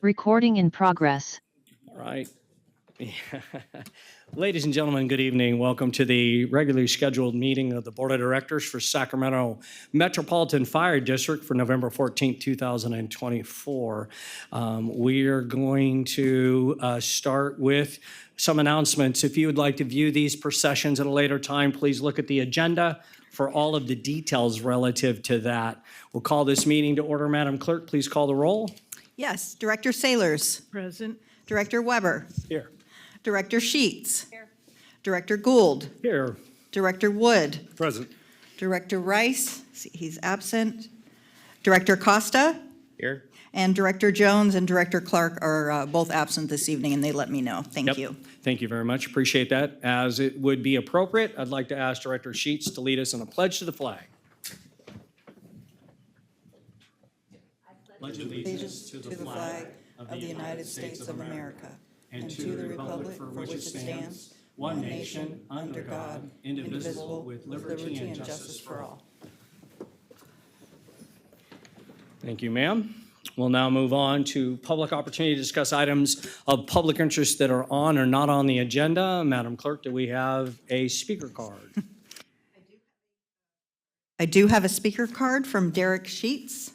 Recording in progress. All right. Ladies and gentlemen, good evening. Welcome to the regularly scheduled meeting of the Board of Directors for Sacramento Metropolitan Fire District for November 14th, 2024. We are going to start with some announcements. If you would like to view these processions at a later time, please look at the agenda for all of the details relative to that. We'll call this meeting to order. Madam Clerk, please call the roll. Yes, Director Sailors. Present. Director Weber. Here. Director Sheets. Here. Director Gould. Here. Director Wood. Present. Director Rice, he's absent. Director Costa. Here. And Director Jones and Director Clark are both absent this evening, and they let me know. Thank you. Thank you very much. Appreciate that. As it would be appropriate, I'd like to ask Director Sheets to lead us in a pledge to the flag. Pledge Allegiance to the flag of the United States of America and to the republic for which it stands, one nation, under God, indivisible, with liberty and justice for all. Thank you, ma'am. We'll now move on to public opportunity to discuss items of public interest that are on or not on the agenda. Madam Clerk, do we have a speaker card? I do have a speaker card from Derek Sheets.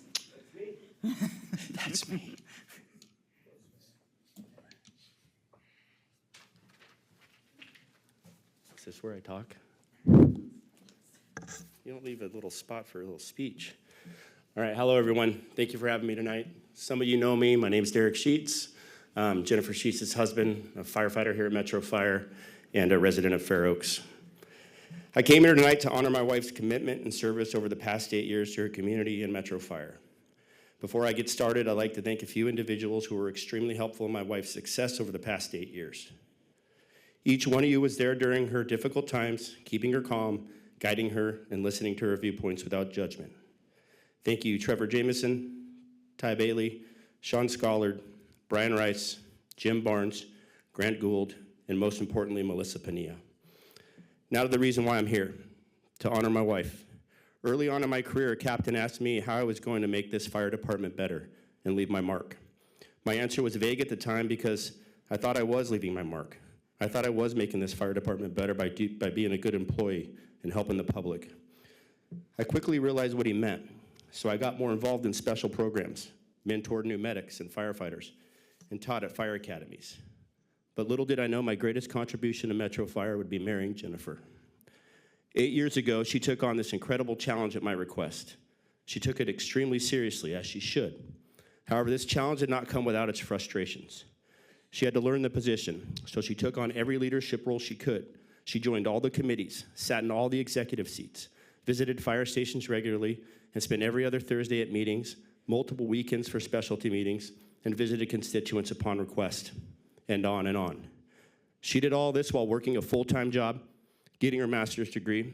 That's me. Is this where I talk? You don't leave a little spot for a little speech. All right, hello everyone. Thank you for having me tonight. Some of you know me. My name's Derek Sheets. Jennifer Sheets' husband, a firefighter here at Metro Fire and a resident of Fair Oaks. I came here tonight to honor my wife's commitment and service over the past 8 years to her community and Metro Fire. Before I get started, I'd like to thank a few individuals who were extremely helpful in my wife's success over the past 8 years. Each one of you was there during her difficult times, keeping her calm, guiding her, and listening to her viewpoints without judgment. Thank you, Trevor Jameson, Ty Bailey, Sean Scollard, Brian Rice, Jim Barnes, Grant Gould, and most importantly, Melissa Pania. Now to the reason why I'm here, to honor my wife. Early on in my career, a captain asked me how I was going to make this fire department better and leave my mark. My answer was vague at the time because I thought I was leaving my mark. I thought I was making this fire department better by being a good employee and helping the public. I quickly realized what he meant, so I got more involved in special programs, mentored new medics and firefighters, and taught at fire academies. But little did I know my greatest contribution to Metro Fire would be marrying Jennifer. 8 years ago, she took on this incredible challenge at my request. She took it extremely seriously, as she should. However, this challenge did not come without its frustrations. She had to learn the position, so she took on every leadership role she could. She joined all the committees, sat in all the executive seats, visited fire stations regularly, and spent every other Thursday at meetings, multiple weekends for specialty meetings, and visited constituents upon request, and on and on. She did all this while working a full-time job, getting her master's degree,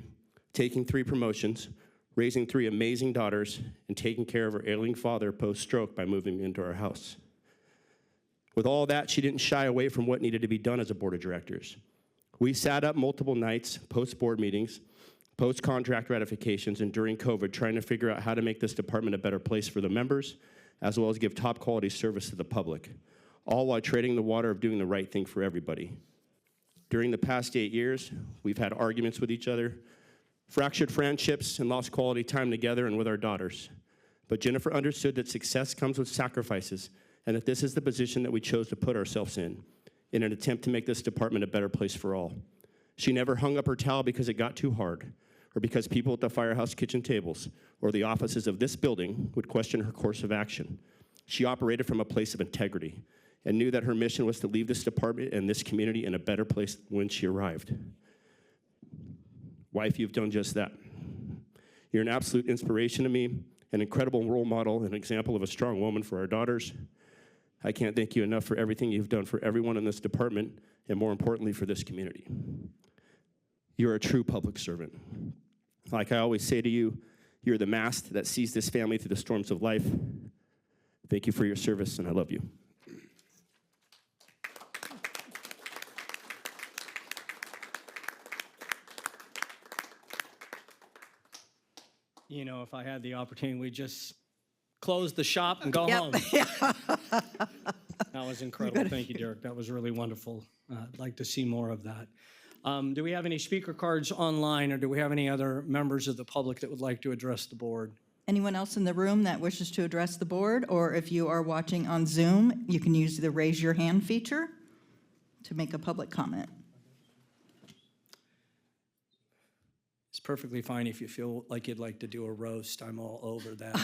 taking 3 promotions, raising 3 amazing daughters, and taking care of her ailing father post-stroke by moving into our house. With all that, she didn't shy away from what needed to be done as a board of directors. We sat up multiple nights, post-board meetings, post-contract ratifications, and during COVID, trying to figure out how to make this department a better place for the members, as well as give top-quality service to the public, all while treading the water of doing the right thing for everybody. During the past 8 years, we've had arguments with each other, fractured friendships, and lost quality time together and with our daughters. But Jennifer understood that success comes with sacrifices, and that this is the position that we chose to put ourselves in an attempt to make this department a better place for all. She never hung up her towel because it got too hard, or because people at the firehouse kitchen tables or the offices of this building would question her course of action. She operated from a place of integrity and knew that her mission was to leave this department and this community in a better place when she arrived. Wife, you've done just that. You're an absolute inspiration to me, an incredible role model, an example of a strong woman for our daughters. I can't thank you enough for everything you've done for everyone in this department, and more importantly, for this community. You're a true public servant. Like I always say to you, you're the mast that sees this family through the storms of life. Thank you for your service, and I love you. You know, if I had the opportunity, we'd just close the shop and go home. Yep. That was incredible. Thank you, Derek. That was really wonderful. I'd like to see more of that. Do we have any speaker cards online, or do we have any other members of the public that would like to address the board? Anyone else in the room that wishes to address the board, or if you are watching on Zoom, you can use the raise your hand feature to make a public comment. It's perfectly fine if you feel like you'd like to do a roast. I'm all over that.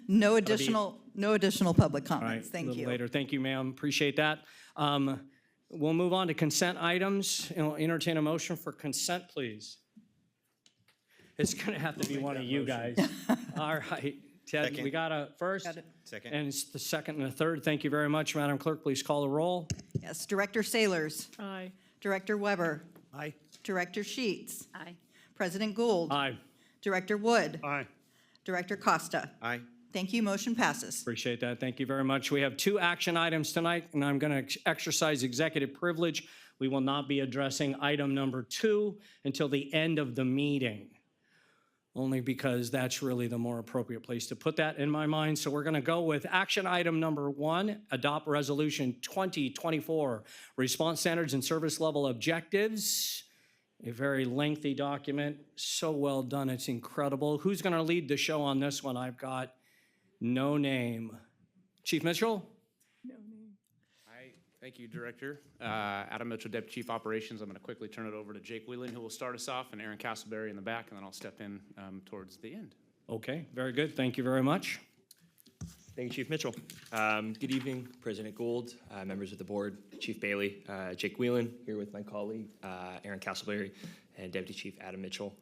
No additional public All right, comments. a Thank little you. later. Thank you, ma'am. Appreciate that. We'll move on to consent items. And I'll entertain a motion for consent, please. It's going to have to be one of you guys. All right, Ted, Second. we got a first. Got it. Second. And it's the second and the third. Thank you very much, Madam Clerk. Please call the roll. Yes, Director Saylors. Aye. Director Weber. Aye. Director Sheets. Aye. President Gould. Aye. Director Wood. Aye. Director Costa. Aye. Thank you. Motion passes. Appreciate that. Thank you very much. We have 2 action items tonight, and I'm going to exercise executive privilege. We will not be addressing item number 2 until the end of the meeting, only because that's really the more appropriate place to put that in my mind. So we're going to go with action item number 1, adopt resolution 2024, response standards and service level objectives. A very lengthy document, so well done, it's incredible. Who's going to lead the show on this one? I've got no name. Chief Mitchell? Hi, thank you, Director. Adam Mitchell, Deputy Chief Operations. I'm going to quickly turn it over to Jake Whelan, who will start us off, and Aaron Castleberry in the back, and then I'll step in towards the end. Okay, very good. Thank you very much. Thank you, Chief Mitchell. Good evening, President Gould, members of the board, Chief Bailey, Jake Whelan, here with my colleague, Aaron Castleberry, and Deputy Chief Adam Mitchell.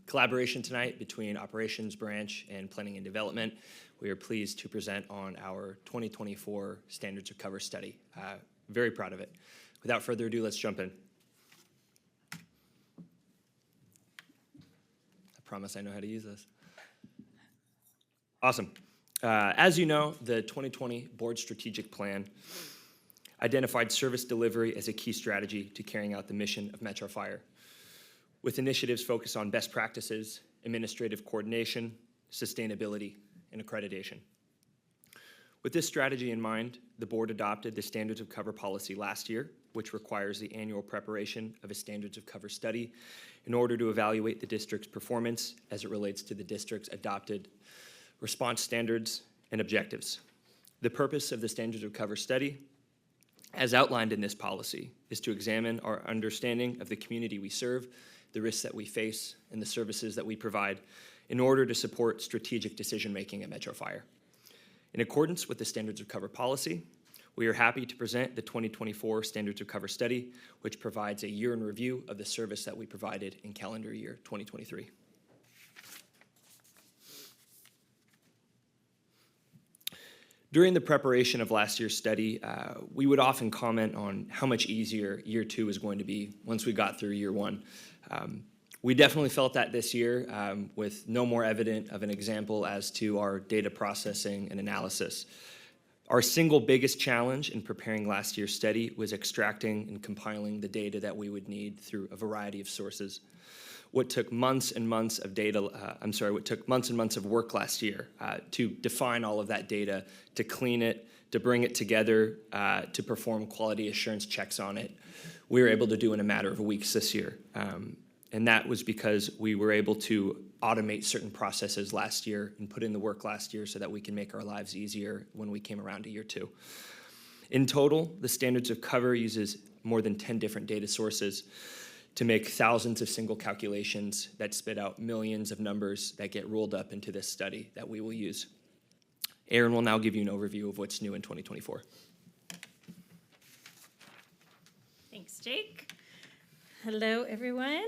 Collaboration tonight between Operations Branch and Planning and Development. We are pleased to present on our 2024 Standards of Cover study. Very proud of it. Without further ado, let's jump in. I promise I know how to use this. Awesome. As you know, the 2020 Board Strategic Plan identified service delivery as a key strategy to carrying out the mission of Metro Fire, with initiatives focused on best practices, administrative coordination, sustainability, and accreditation. With this strategy in mind, the board adopted the Standards of Cover policy last year, which requires the annual preparation of a Standards of Cover study in order to evaluate the district's performance as it relates to the district's adopted response standards and objectives. The purpose of the Standards of Cover study, as outlined in this policy, is to examine our understanding of the community we serve, the risks that we face, and the services that we provide in order to support strategic decision-making at Metro Fire. In accordance with the Standards of Cover policy, we are happy to present the 2024 Standards of Cover study, which provides a year in review of the service that we provided in calendar year 2023. During the preparation of last year's study, we would often comment on how much easier year 2 is going to be once we got through year 1. We definitely felt that this year with no more evident of an example as to our data processing and analysis. Our single biggest challenge in preparing last year's study was extracting and compiling the data that we would need through a variety of sources. What took months and months of what took months and months of work last year to define all of that data, to clean it, to bring it together, to perform quality assurance checks on it, we were able to do in a matter of weeks this year. And that was because we were able to automate certain processes last year and put in the work last year so that we can make our lives easier when we came around to year 2. In total, the Standards of Cover uses more than 10 different data sources to make thousands of single calculations that spit out millions of numbers that get rolled up into this study that we will use. Aaron will now give you an overview of what's new in 2024. Thanks, Jake. Hello, everyone.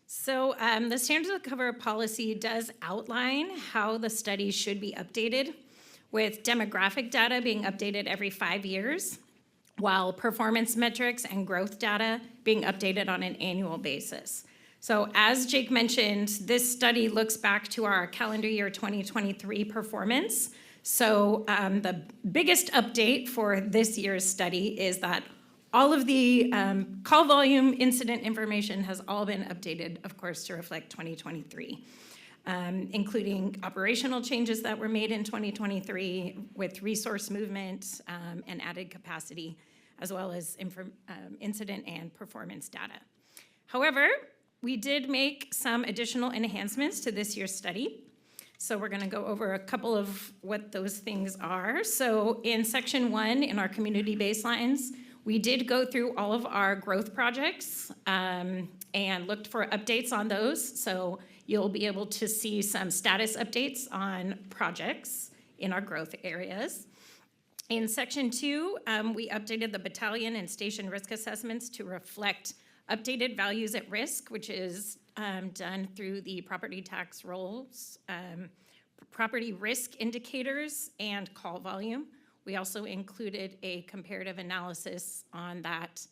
So the Standards of Cover policy does outline how the study should be updated, with demographic data being updated every 5 years, while performance metrics and growth data being updated on an annual basis. So as Jake mentioned, this study looks back to our calendar year 2023 performance. So the biggest update for this year's study is that all of the call volume incident information has all been updated, of course, to reflect 2023. including operational changes that were made in 2023 with resource movement and added capacity, as well as incident and performance data. However, we did make some additional enhancements to this year's study. So we're going to go over a couple of what those things are. So in section 1, in our community baselines, we did go through all of our growth projects and looked for updates on those. So you'll be able to see some status updates on projects in our growth areas. In section 2, we updated the battalion and station risk assessments to reflect updated values at risk, which is done through the property tax rolls, property risk indicators, and call volume. We also included a comparative analysis on that,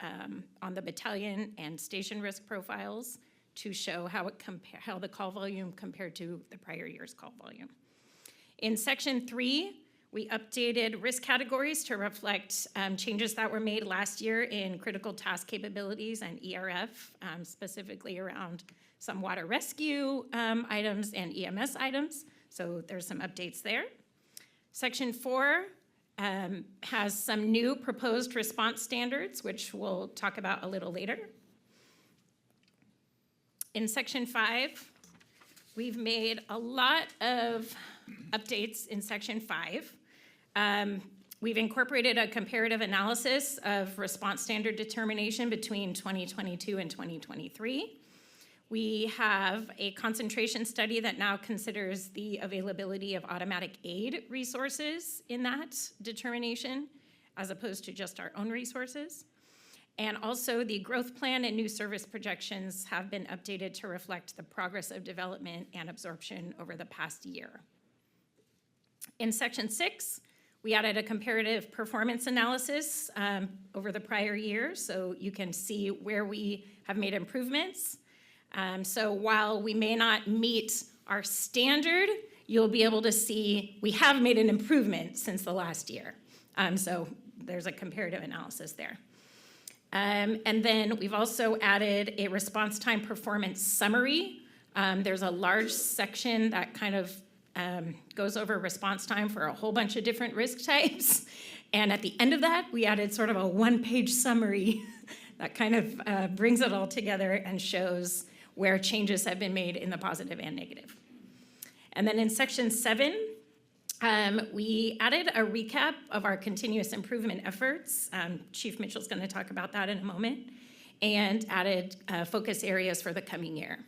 on the battalion and station risk profiles to show how the call volume compared to the prior year's call volume. In section 3, we updated risk categories to reflect changes that were made last year in critical task capabilities and ERF, specifically around some water rescue items and EMS items. So there's some updates there. Section 4 has some new proposed response standards, which we'll talk about a little later. In section 5, we've made a lot of updates in section 5. We've incorporated a comparative analysis of response standard determination between 2022 and 2023. We have a concentration study that now considers the availability of automatic aid resources in that determination, as opposed to just our own resources. And also the growth plan and new service projections have been updated to reflect the progress of development and absorption over the past year. In section 6, we added a comparative performance analysis over the prior year, so you can see where we have made improvements. So while we may not meet our standard, you'll be able to see we have made an improvement since the last year. So there's a comparative analysis there. And then we've also added a response time performance summary. There's a large section that kind of goes over response time for a whole bunch of different risk types. And at the end of that, we added sort of a one-page summary that kind of brings it all together and shows where changes have been made in the positive and negative. And then in section 7, we added a recap of our continuous improvement efforts. Chief Mitchell's going to talk about that in a moment, and added focus areas for the coming year.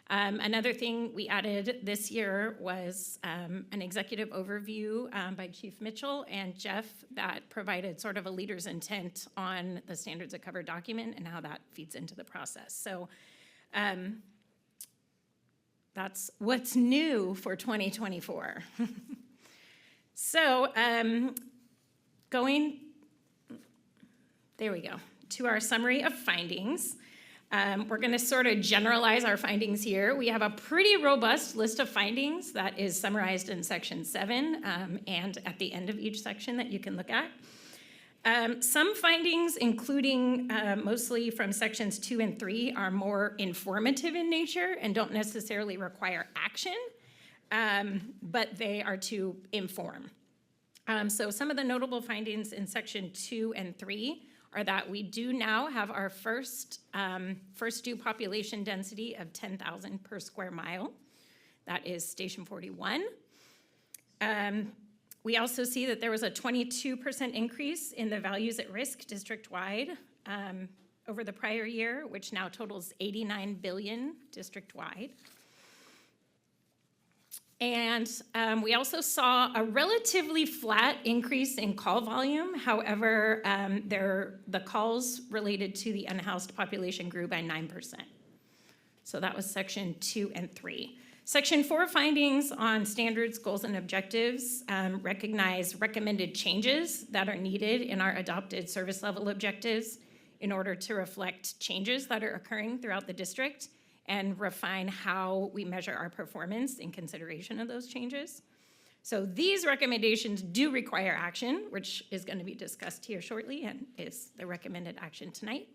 Another thing we added this year was an executive overview by Chief Mitchell and Jeff that provided sort of a leader's intent on the standards of cover document and how that feeds into the process. So that's what's new for 2024. So going, there we go, to our summary of findings. We're going to sort of generalize our findings here. We have a pretty robust list of findings that is summarized in section 7 and at the end of each section that you can look at. Some findings, including mostly from sections 2 and 3, are more informative in nature and don't necessarily require action, but they are to inform. So some of the notable findings in section 2 and 3 are that we do now have our first due population density of 10,000 per square mile. That is Station 41. We also see that there was a 22% increase in the values at risk district-wide over the prior year, which now totals $89 billion district-wide. And we also saw a relatively flat increase in call volume. However, the calls related to the unhoused population grew by 9%. So that was section 2 and 3. Section 4 findings on standards, goals, and objectives recognize recommended changes that are needed in our adopted service level objectives in order to reflect changes that are occurring throughout the district and refine how we measure our performance in consideration of those changes. So these recommendations do require action, which is going to be discussed here shortly and is the recommended action tonight.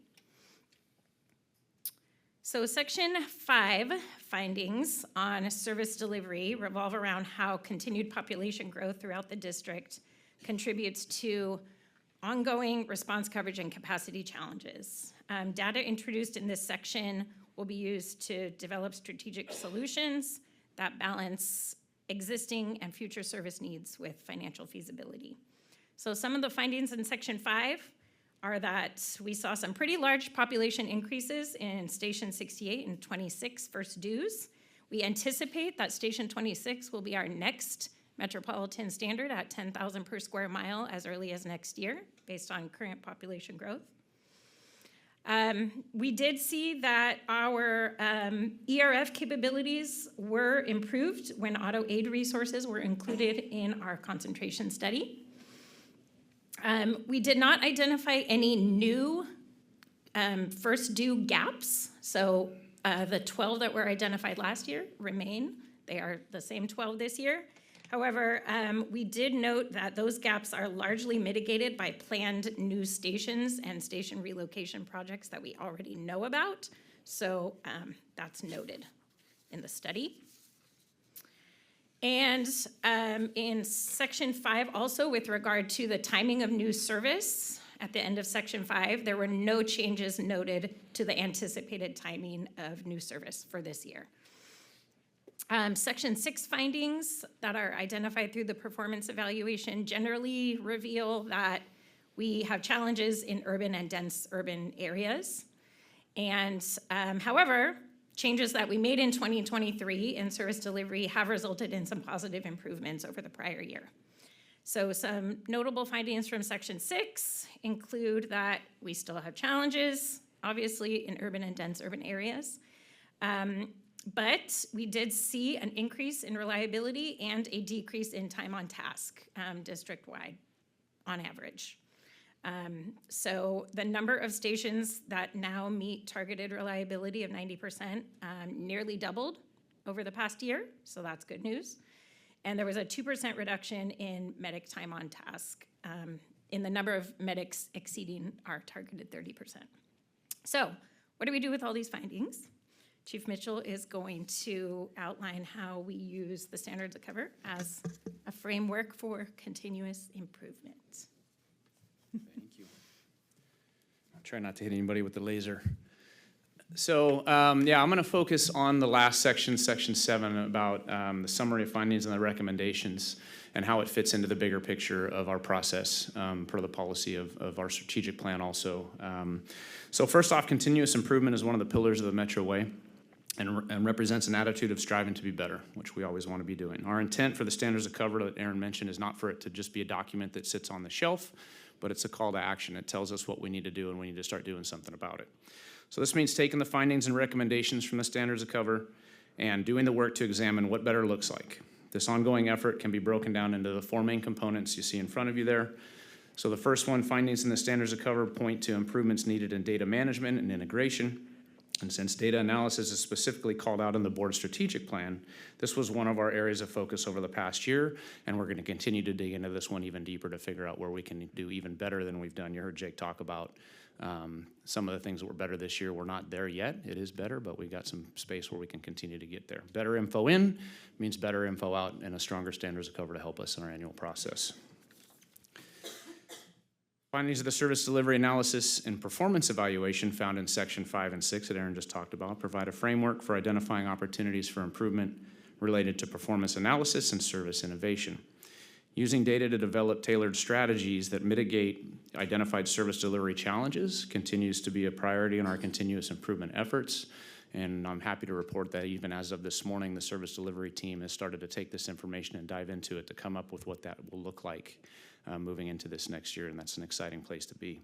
So section 5 findings on service delivery revolve around how continued population growth throughout the district contributes to ongoing response coverage and capacity challenges. Data introduced in this section will be used to develop strategic solutions that balance existing and future service needs with financial feasibility. So some of the findings in section 5 are that we saw some pretty large population increases in Station 68 and 26 first dues. We anticipate that Station 26 will be our next metropolitan standard at 10,000 per square mile as early as next year, based on current population growth. We did see that our ERF capabilities were improved when auto aid resources were included in our concentration study. We did not identify any new first due gaps. So the 12 that were identified last year remain. They are the same 12 this year. However, we did note that those gaps are largely mitigated by planned new stations and station relocation projects that we already know about. So that's noted in the study. And in section 5 also, with regard to the timing of new service, at the end of section 5, there were no changes noted to the anticipated timing of new service for this year. Section 6 findings that are identified through the performance evaluation generally reveal that we have challenges in urban and dense urban areas. And however, changes that we made in 2023 in service delivery have resulted in some positive improvements over the prior year. So some notable findings from section 6 include that we still have challenges, obviously, in urban and dense urban areas. But we did see an increase in reliability and a decrease in time on task district-wide on average. So the number of stations that now meet targeted reliability of 90% nearly doubled over the past year, so that's good news. And there was a 2% reduction in medic time on task in the number of medics exceeding our targeted 30%. So what do we do with all these findings? Chief Mitchell is going to outline how we use the standards of cover as a framework for continuous improvement. Thank you. I'll try not to hit anybody with the laser. So, yeah, I'm going to focus on the last section, section 7, about the summary of findings and the recommendations and how it fits into the bigger picture of our process per the policy of our strategic plan also. So first off, continuous improvement is one of the pillars of the Metro Way and represents an attitude of striving to be better, which we always want to be doing. Our intent for the standards of cover that Aaron mentioned is not for it to just be a document that sits on the shelf, but it's a call to action. It tells us what we need to do, and we need to start doing something about it. So this means taking the findings and recommendations from the standards of cover and doing the work to examine what better looks like. This ongoing effort can be broken down into the 4 main components you see in front of you there. So the first one, findings in the standards of cover point to improvements needed in data management and integration. And since data analysis is specifically called out in the board strategic plan, this was one of our areas of focus over the past year, and we're going to continue to dig into this one even deeper to figure out where we can do even better than we've done. You heard Jake talk about some of the things that were better this year. We're not there yet. It is better, but we've got some space where we can continue to get there. Better info in means better info out and a stronger standards of cover to help us in our annual process. Findings of the service delivery analysis and performance evaluation found in section 5 and 6 that Aaron just talked about provide a framework for identifying opportunities for improvement related to performance analysis and service innovation. Using data to develop tailored strategies that mitigate identified service delivery challenges continues to be a priority in our continuous improvement efforts. And I'm happy to report that even as of this morning, the service delivery team has started to take this information and dive into it to come up with what that will look like moving into this next year, and that's an exciting place to be.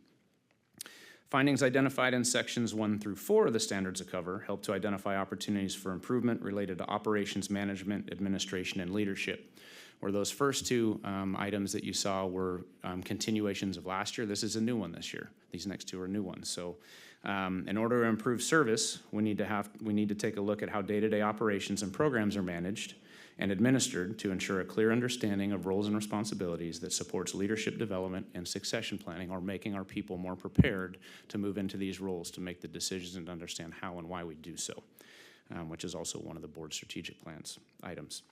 Findings identified in sections 1 through 4 of the standards of cover help to identify opportunities for improvement related to operations management, administration, and leadership. Where those first 2 items that you saw were continuations of last year, this is a new one this year. These next 2 are new ones. So in order to improve service, we need to take a look at how day-to-day operations and programs are managed and administered to ensure a clear understanding of roles and responsibilities that supports leadership development and succession planning, or making our people more prepared to move into these roles, to make the decisions and understand how and why we do so, which is also one of the board's strategic plans items.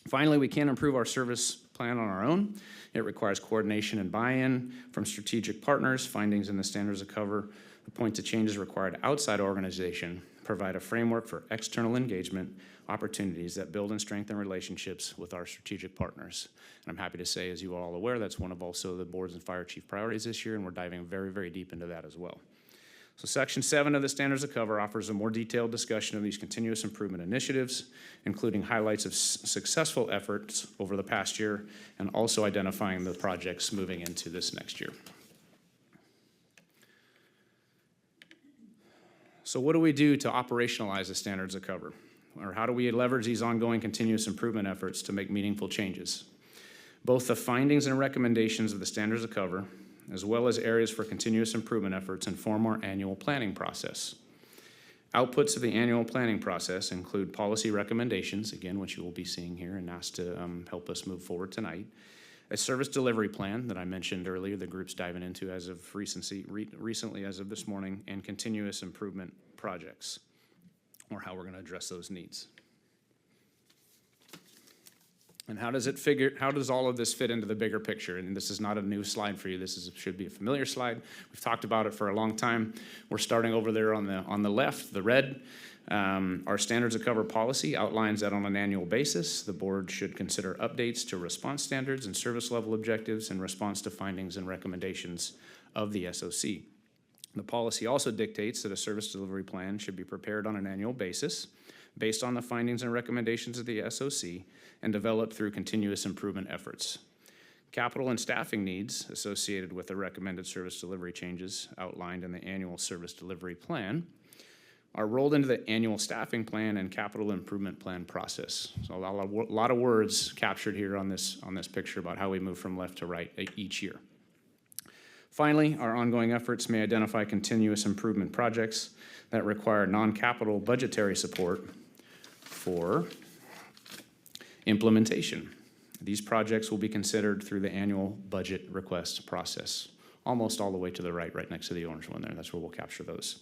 Finally, we can't improve our service plan on our own. It requires coordination and buy-in from strategic partners. Findings in the standards of cover, the point to changes required outside organization, provide a framework for external engagement opportunities that build and strengthen relationships with our strategic partners. And I'm happy to say, as you are all aware, that's one of also the board's and fire chief priorities this year, and we're diving very, very deep into that as well. So Section 7 of the Standards of Cover offers a more detailed discussion of these continuous improvement initiatives, including highlights of successful efforts over the past year, and also identifying the projects moving into this next year. So what do we do to operationalize the Standards of Cover? Or how do we leverage these ongoing continuous improvement efforts to make meaningful changes? Both the findings and recommendations of the Standards of Cover, as well as areas for continuous improvement efforts, inform our annual planning process. Outputs of the annual planning process include policy recommendations, again, which you will be seeing here and asked to help us move forward tonight. A service delivery plan that I mentioned earlier, the group's diving into as of recently as of this morning, and continuous improvement projects, or how we're going to address those needs. And how does all of this fit into the bigger picture? And this is not a new slide for you. This should be a familiar slide. We've talked about it for a long time. We're starting over there on the left, the red. Our Standards of Cover policy outlines that on an annual basis, the board should consider updates to response standards and service level objectives in response to findings and recommendations of the SOC. The policy also dictates that a service delivery plan should be prepared on an annual basis based on the findings and recommendations of the SOC and developed through continuous improvement efforts. Capital and staffing needs associated with the recommended service delivery changes outlined in the annual service delivery plan are rolled into the annual staffing plan and capital improvement plan process. So a lot of words captured here on this picture about how we move from left to right each year. Finally, our ongoing efforts may identify continuous improvement projects that require non-capital budgetary support for implementation. These projects will be considered through the annual budget request process, almost all the way to the right next to the orange one there. That's where we'll capture those.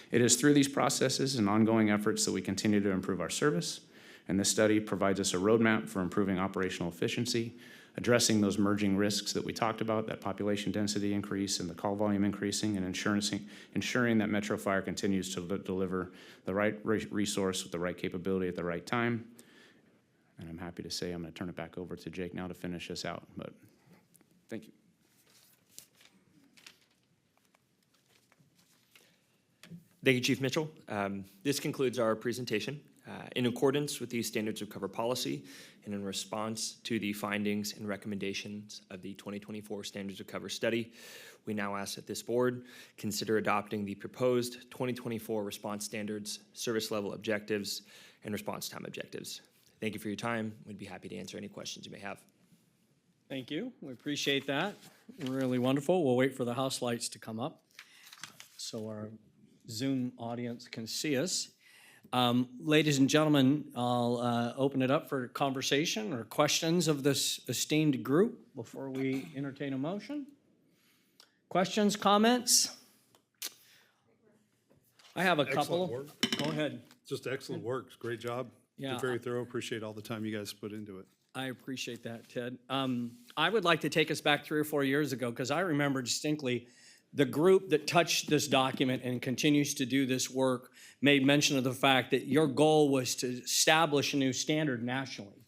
It is through these processes and ongoing efforts that we continue to improve our service, and this study provides us a roadmap for improving operational efficiency, addressing those merging risks that we talked about, that population density increase and the call volume increasing, and ensuring that Metro Fire continues to deliver the right resource with the right capability at the right time. And I'm happy to say I'm going to turn it back over to Jake now to finish us out, but thank you. Thank you, Chief Mitchell. This concludes our presentation. In accordance with the Standards of Cover policy and in response to the findings and recommendations of the 2024 Standards of Cover study, we now ask that this board consider adopting the proposed 2024 response standards, service level objectives, and response time objectives. Thank you for your time. We'd be happy to answer any questions you may have. Thank you. We appreciate that. Really wonderful. We'll wait for the house lights to come up so our Zoom audience can see us. Ladies and gentlemen, I'll open it up for conversation or questions of this esteemed group before we entertain a motion. Questions, comments? I have a couple. Go ahead. Just excellent work. Great job. Yeah. Very thorough. Appreciate all the time you guys put into it. I appreciate that, Ted. I would like to take us back 3 or 4 years ago, because I remember distinctly the group that touched this document and continues to do this work made mention of the fact that your goal was to establish a new standard nationally.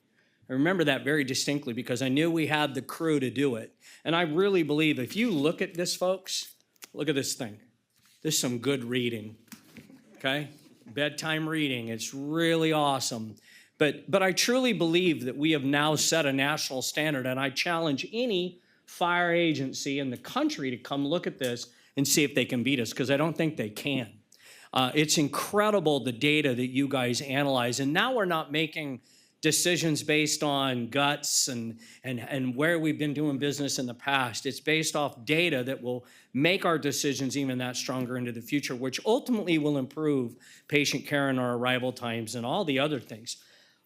I remember that very distinctly because I knew we had the crew to do it. And I really believe if you look at this, folks, look at this thing. This is some good reading, okay? Bedtime reading. It's really awesome. But I truly believe that we have now set a national standard, and I challenge any fire agency in the country to come look at this and see if they can beat us, because I don't think they can. It's incredible the data that you guys analyze, and now we're not making decisions based on guts and where we've been doing business in the past. It's based off data that will make our decisions even that stronger into the future, which ultimately will improve patient care and our arrival times and all the other things.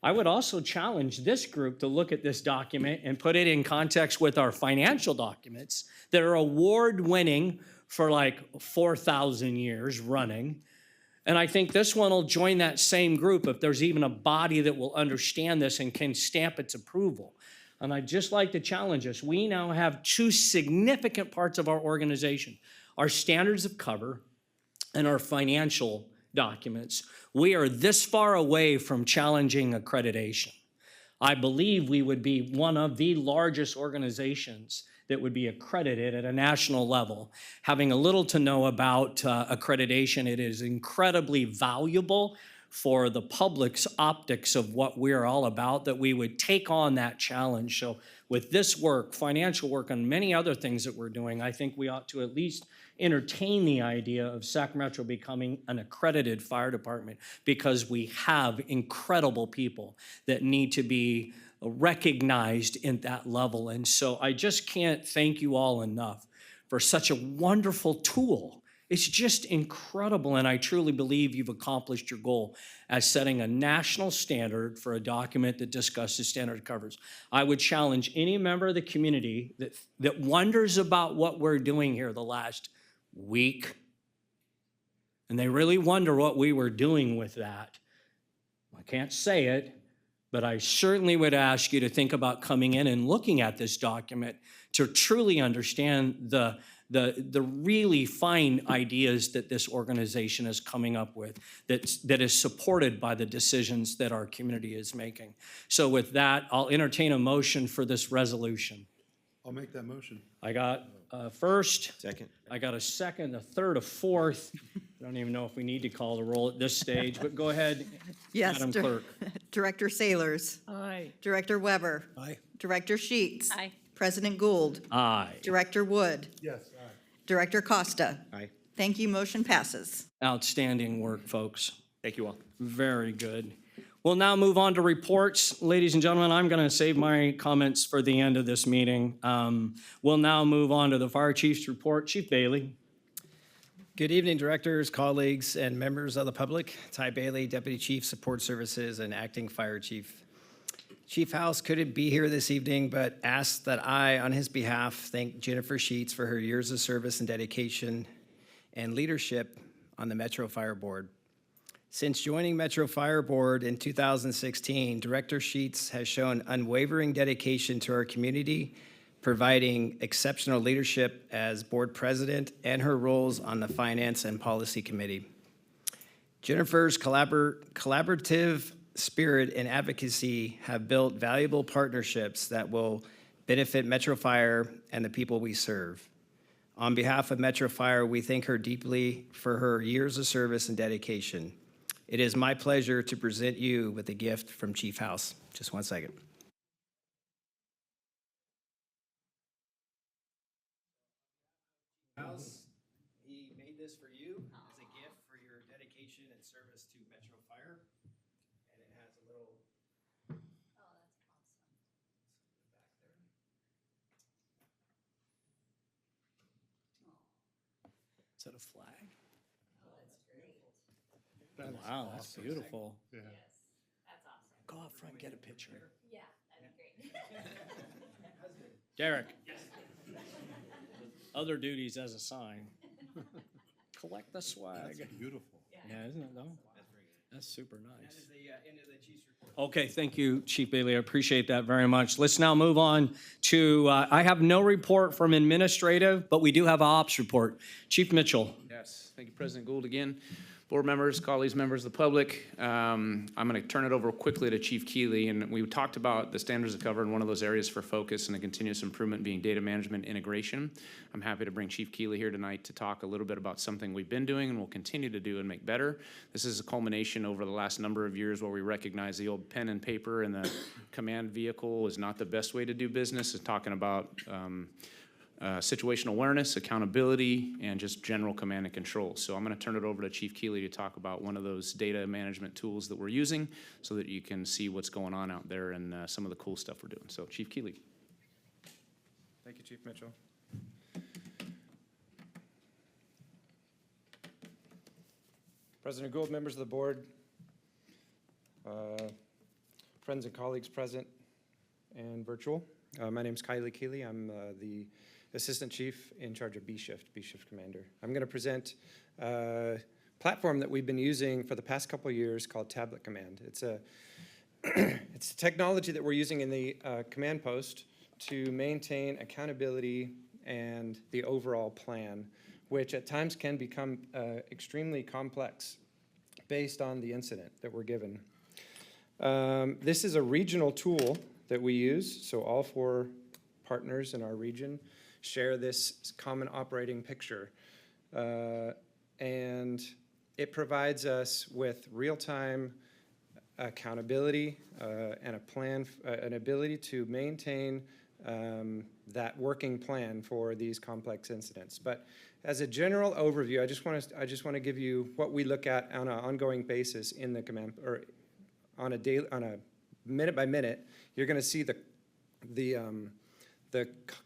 I would also challenge this group to look at this document and put it in context with our financial documents that are award-winning for like 4,000 years running. And I think this one will join that same group if there's even a body that will understand this and can stamp its approval. And I'd just like to challenge us. We now have two significant parts of our organization, our standards of cover and our financial documents. We are this far away from challenging accreditation. I believe we would be one of the largest organizations that would be accredited at a national level. Having a little to know about accreditation, it is incredibly valuable for the public's optics of what we're all about, that we would take on that challenge. So with this work, financial work, and many other things that we're doing, I think we ought to at least entertain the idea of Sacramento becoming an accredited fire department, because we have incredible people that need to be recognized in that level. And so I just can't thank you all enough for such a wonderful tool. It's just incredible, and I truly believe you've accomplished your goal as setting a national standard for a document that discusses standard covers. I would challenge any member of the community that wonders about what we're doing here the last week, and they really wonder what we were doing with that. I can't say it, but I certainly would ask you to think about coming in and looking at this document to truly understand the really fine ideas that this organization is coming up with, that is supported by the decisions that our community is making. So with that, I'll entertain a motion for this resolution. I'll make that motion. I got a first. Second. I got a second, a third, a fourth. I don't even know if we need to call the roll at this stage, but go ahead, Yes, Madam Clerk. Director Saylors. Aye. Director Weber. Aye. Director Sheets. Aye. President Gould. Aye. Director Wood. Yes. Director Costa. Aye. Thank you, motion passes. Outstanding work, folks. Thank you all. Very good. We'll now move on to reports. Ladies and gentlemen, I'm going to save my comments for the end of this meeting. We'll now move on to the fire chief's report. Chief Bailey. Good evening, directors, colleagues, and members of the public. Ty Bailey, Deputy Chief, Support Services, and Acting Fire Chief. Chief House couldn't be here this evening, but asked that I, on his behalf, thank Jennifer Sheets for her years of service and dedication and leadership on the Metro Fire Board. Since joining Metro Fire Board in 2016, Director Sheets has shown unwavering dedication to our community, providing exceptional leadership as board president and her roles on the Finance and Policy Committee. Jennifer's collaborative spirit and advocacy have built valuable partnerships that will benefit Metro Fire and the people we serve. On behalf of Metro Fire, we thank her deeply for her years of service and dedication. It is my pleasure to present you with a gift from Chief House. Just one second. House, he made this for you as a gift for your dedication and service to Metro Fire. And it has a little. Is that a flag? Wow, that's beautiful. Yeah. Go up front, get a picture. Yeah, that'd be great. Derek. Other duties as a sign. Collect the swag. Beautiful. Yeah, isn't it though? That's super nice. That is the end of the chief's report. Okay, thank you, Chief Bailey. I appreciate that very much. Let's now move on to, I have no report from administrative, but we do have an ops report. Chief Mitchell. Yes, thank you, President Gould again. Board members, colleagues, members of the public. I'm going to turn it over quickly to Chief Keeley, and we talked about the standards of cover, and one of those areas for focus and a continuous improvement being data management integration. I'm happy to bring Chief Keeley here tonight to talk a little bit about something we've been doing and will continue to do and make better. This is a culmination over the last number of years where we recognize the old pen and paper and the command vehicle is not the best way to do business. It's talking about situational awareness, accountability, and just general command and control. So I'm going to turn it over to Chief Keeley to talk about one of those data management tools that we're using so that you can see what's going on out there and some of the cool stuff we're doing. So Chief Keeley. Thank you, Chief Mitchell. President Gould, members of the board, friends and colleagues present and virtual. My name's Kylie Keeley. I'm the Assistant Chief in charge of B Shift Commander. I'm going to present a platform that we've been using for the past couple of years called Tablet Command. It's a technology that we're using in the command post to maintain accountability and the overall plan, which at times can become extremely complex based on the incident that we're given. This is a regional tool that we use, so all 4 partners in our region share this common operating picture. And it provides us with real-time accountability and a plan, an ability to maintain that working plan for these complex incidents. But as a general overview, I just want to give you what we look at on an ongoing basis in the command, or on a minute by minute. You're going to see the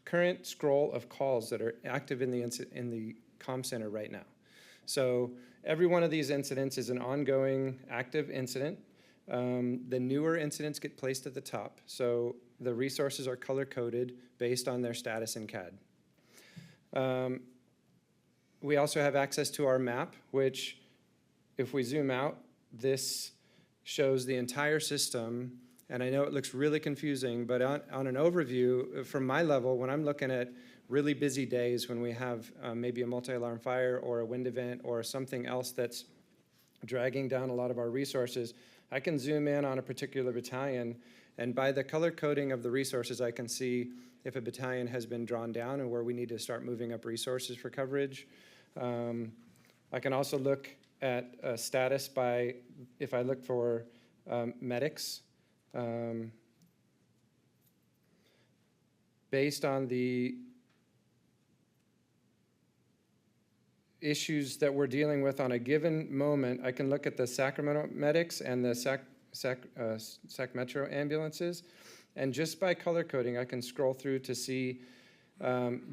current scroll of calls that are active in the comm center right now. So every one of these incidents is an ongoing active incident. The newer incidents get placed at the top, so the resources are color-coded based on their status in CAD. We also have access to our map, which, if we zoom out, this shows the entire system. And I know it looks really confusing, but on an overview, from my level, when I'm looking at really busy days when we have maybe a multi-alarm fire or a wind event or something else that's dragging down a lot of our resources, I can zoom in on a particular battalion, and by the color coding of the resources, I can see if a battalion has been drawn down and where we need to start moving up resources for coverage. I can also look at status by, if I look for medics, based on the issues that we're dealing with on a given moment. I can look at the Sacramento medics and the Sac Metro ambulances, and just by color coding, I can scroll through to see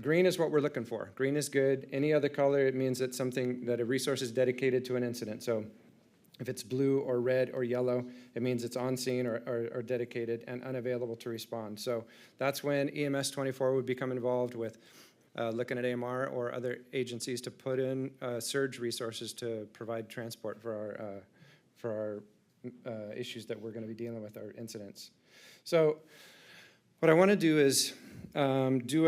green is what we're looking for. Green is good. Any other color, it means it's something that a resource is dedicated to an incident. So if it's blue or red or yellow, it means it's on scene or dedicated and unavailable to respond. So that's when EMS 24 would become involved with looking at AMR or other agencies to put in surge resources to provide transport for our issues that we're going to be dealing with, our incidents. So what I want to do is do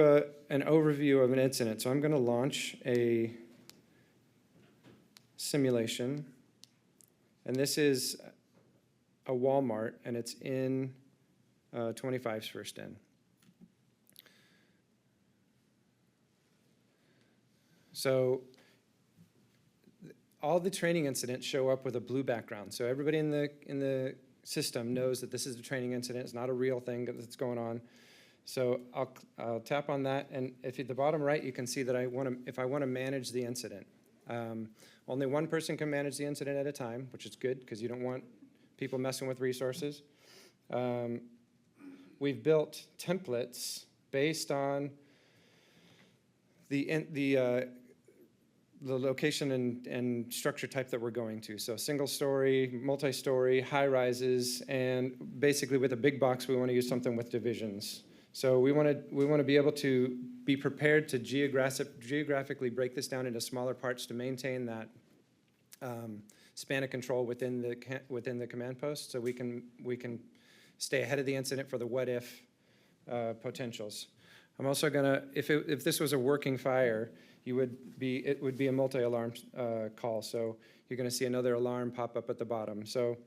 an overview of an incident. So I'm going to launch a simulation. And this is a Walmart, and it's in 25's first in. So all the training incidents show up with a blue background. So everybody in the system knows that this is a training incident. It's not a real thing that's going on. So I'll tap on that, and if at the bottom right, you can see that if I want to manage the incident. Only one person can manage the incident at a time, which is good because you don't want people messing with resources. We've built templates based on the location and structure type that we're going to. So single story, multi-story, high rises, and basically with a big box, we want to use something with divisions. So we want to be able to be prepared to geographically break this down into smaller parts to maintain that span of control within the command post, so we can stay ahead of the incident for the what if potentials. I'm also gonna, if this was a working fire, it would be a multi-alarm call. So you're gonna see another alarm pop up at the bottom. So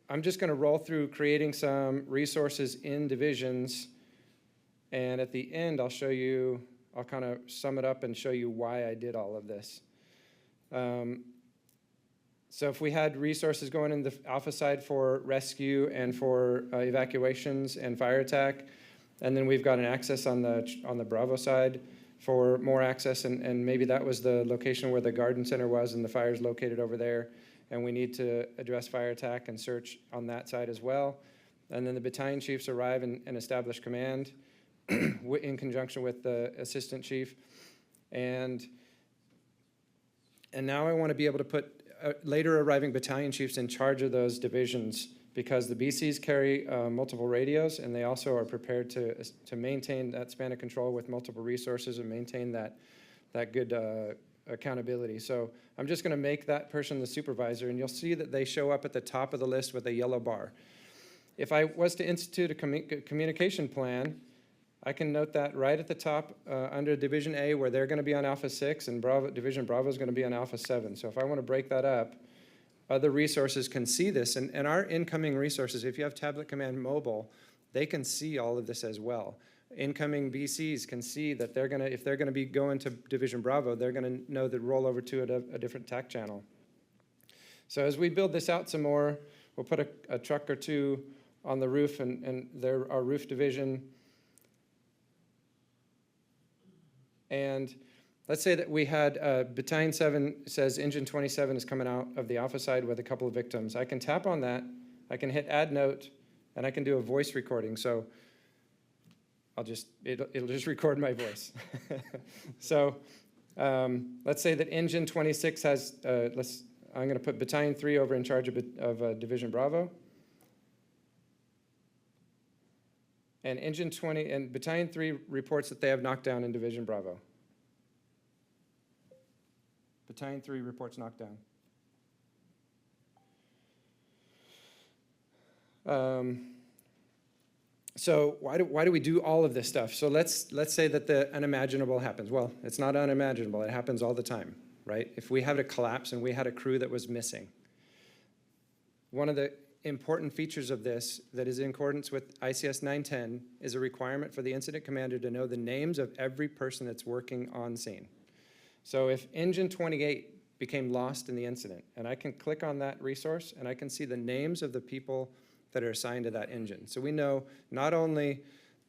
I'm just gonna roll through creating some resources in divisions, and at the end I'll kind of sum it up and show you why I did all of this. So if we had resources going in the Alpha side for rescue and for evacuations and fire attack, and then we've got an access on the Bravo side for more access, and maybe that was the location where the garden center was and the fire's located over there, and we need to address fire attack and search on that side as well. And then the battalion chiefs arrive and establish command in conjunction with the assistant chief. And now I want to be able to put later arriving battalion chiefs in charge of those divisions because the BCs carry multiple radios, and they also are prepared to maintain that span of control with multiple resources and maintain that good accountability. So I'm just going to make that person the supervisor, and you'll see that they show up at the top of the list with a yellow bar. If I was to institute a communication plan, I can note that right at the top under Division A, where they're going to be on Alpha 6, and Division Bravo is going to be on Alpha 7. So if I want to break that up, other resources can see this. And our incoming resources, if you have Tablet Command Mobile, they can see all of this as well. Incoming BCs can see that if they're gonna be going to Division Bravo, they're gonna know to roll over to a different TAC channel. So as we build this out some more, we'll put a truck or two on the roof, and our roof division. And let's say that we had Battalion 7 says Engine 27 is coming out of the Alpha side with a couple of victims. I can tap on that, I can hit add note, and I can do a voice recording. So it'll just record my voice. So let's say that Engine 26 has, I'm gonna put Battalion 3 over in charge of Division Bravo. And Battalion 3 reports that they have knockdown in Division Bravo. Battalion 3 reports knockdown. So why do we do all of this stuff? So let's say that the unimaginable happens. Well, it's not unimaginable. It happens all the time, right? If we had a collapse and we had a crew that was missing, one of the important features of this that is in accordance with ICS 910 is a requirement for the incident commander to know the names of every person that's working on scene. So if Engine 28 became lost in the incident, and I can click on that resource and I can see the names of the people that are assigned to that engine. So we know not only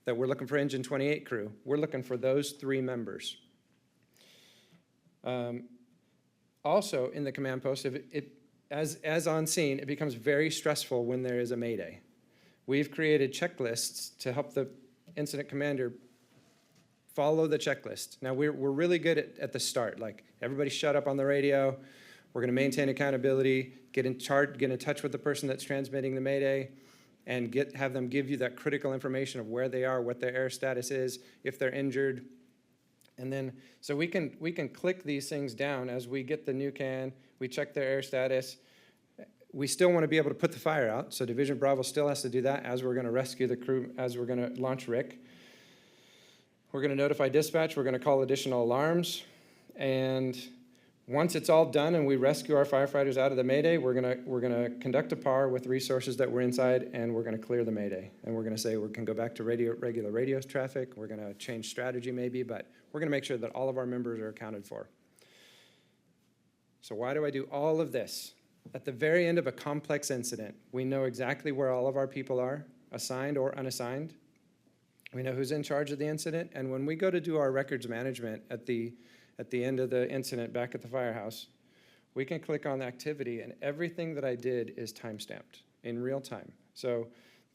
that we're looking for Engine 28 crew, we're looking for those 3 members. Also in the command post, as on scene, it becomes very stressful when there is a mayday. We've created checklists to help the incident commander follow the checklist. Now we're really good at the start, like everybody shut up on the radio, we're gonna maintain accountability, get in touch with the person that's transmitting the mayday, and have them give you that critical information of where they are, what their air status is, if they're injured. And then, so we can click these things down as we get the new can, we check their air status. We still want to be able to put the fire out, so Division Bravo still has to do that as we're going to rescue the crew, as we're going to launch Rick. We're going to notify dispatch, we're going to call additional alarms, and once it's all done and we rescue our firefighters out of the mayday, we're going to conduct a PAR with resources that were inside, and we're going to clear the mayday. And we're going to say we can go back to regular radio traffic, we're going to change strategy maybe, but we're going to make sure that all of our members are accounted for. So why do I do all of this? At the very end of a complex incident, we know exactly where all of our people are, assigned or unassigned. We know who's in charge of the incident, and when we go to do our records management at the end of the incident back at the firehouse, we can click on the activity, and everything that I did is time-stamped in real time. So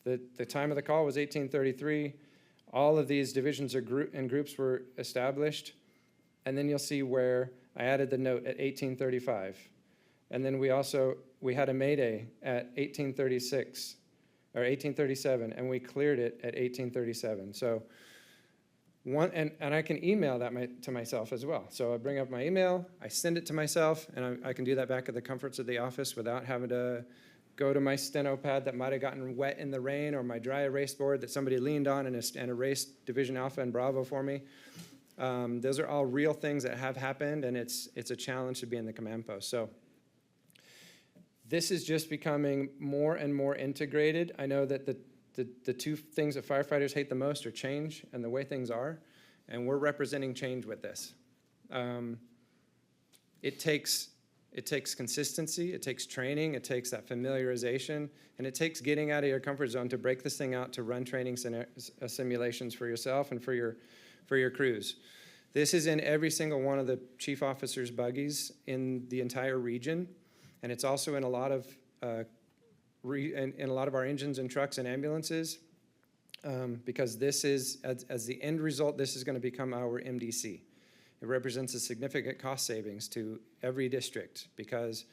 the time of the call was 1833. All of these divisions and groups were established, and then you'll see where I added the note at 1835. And then we had a mayday at 1836 or 1837, and we cleared it at 1837. So and I can email that to myself as well. So I bring up my email, I send it to myself, and I can do that back at the comforts of the office without having to go to my steno pad that might have gotten wet in the rain, or my dry erase board that somebody leaned on and erased Division Alpha and Bravo for me. Those are all real things that have happened, and it's a challenge to be in the command post. So this is just becoming more and more integrated. I know that the 2 things that firefighters hate the most are change and the way things are, and we're representing change with this. It takes consistency, it takes training, it takes that familiarization, and it takes getting out of your comfort zone to break this thing out, to run training simulations for yourself and for your crews. This is in every single one of the chief officers' buggies in the entire region, and it's also in a lot of our engines and trucks and ambulances, because this is, as the end result, this is going to become our MDC. It represents a significant cost savings to every district, because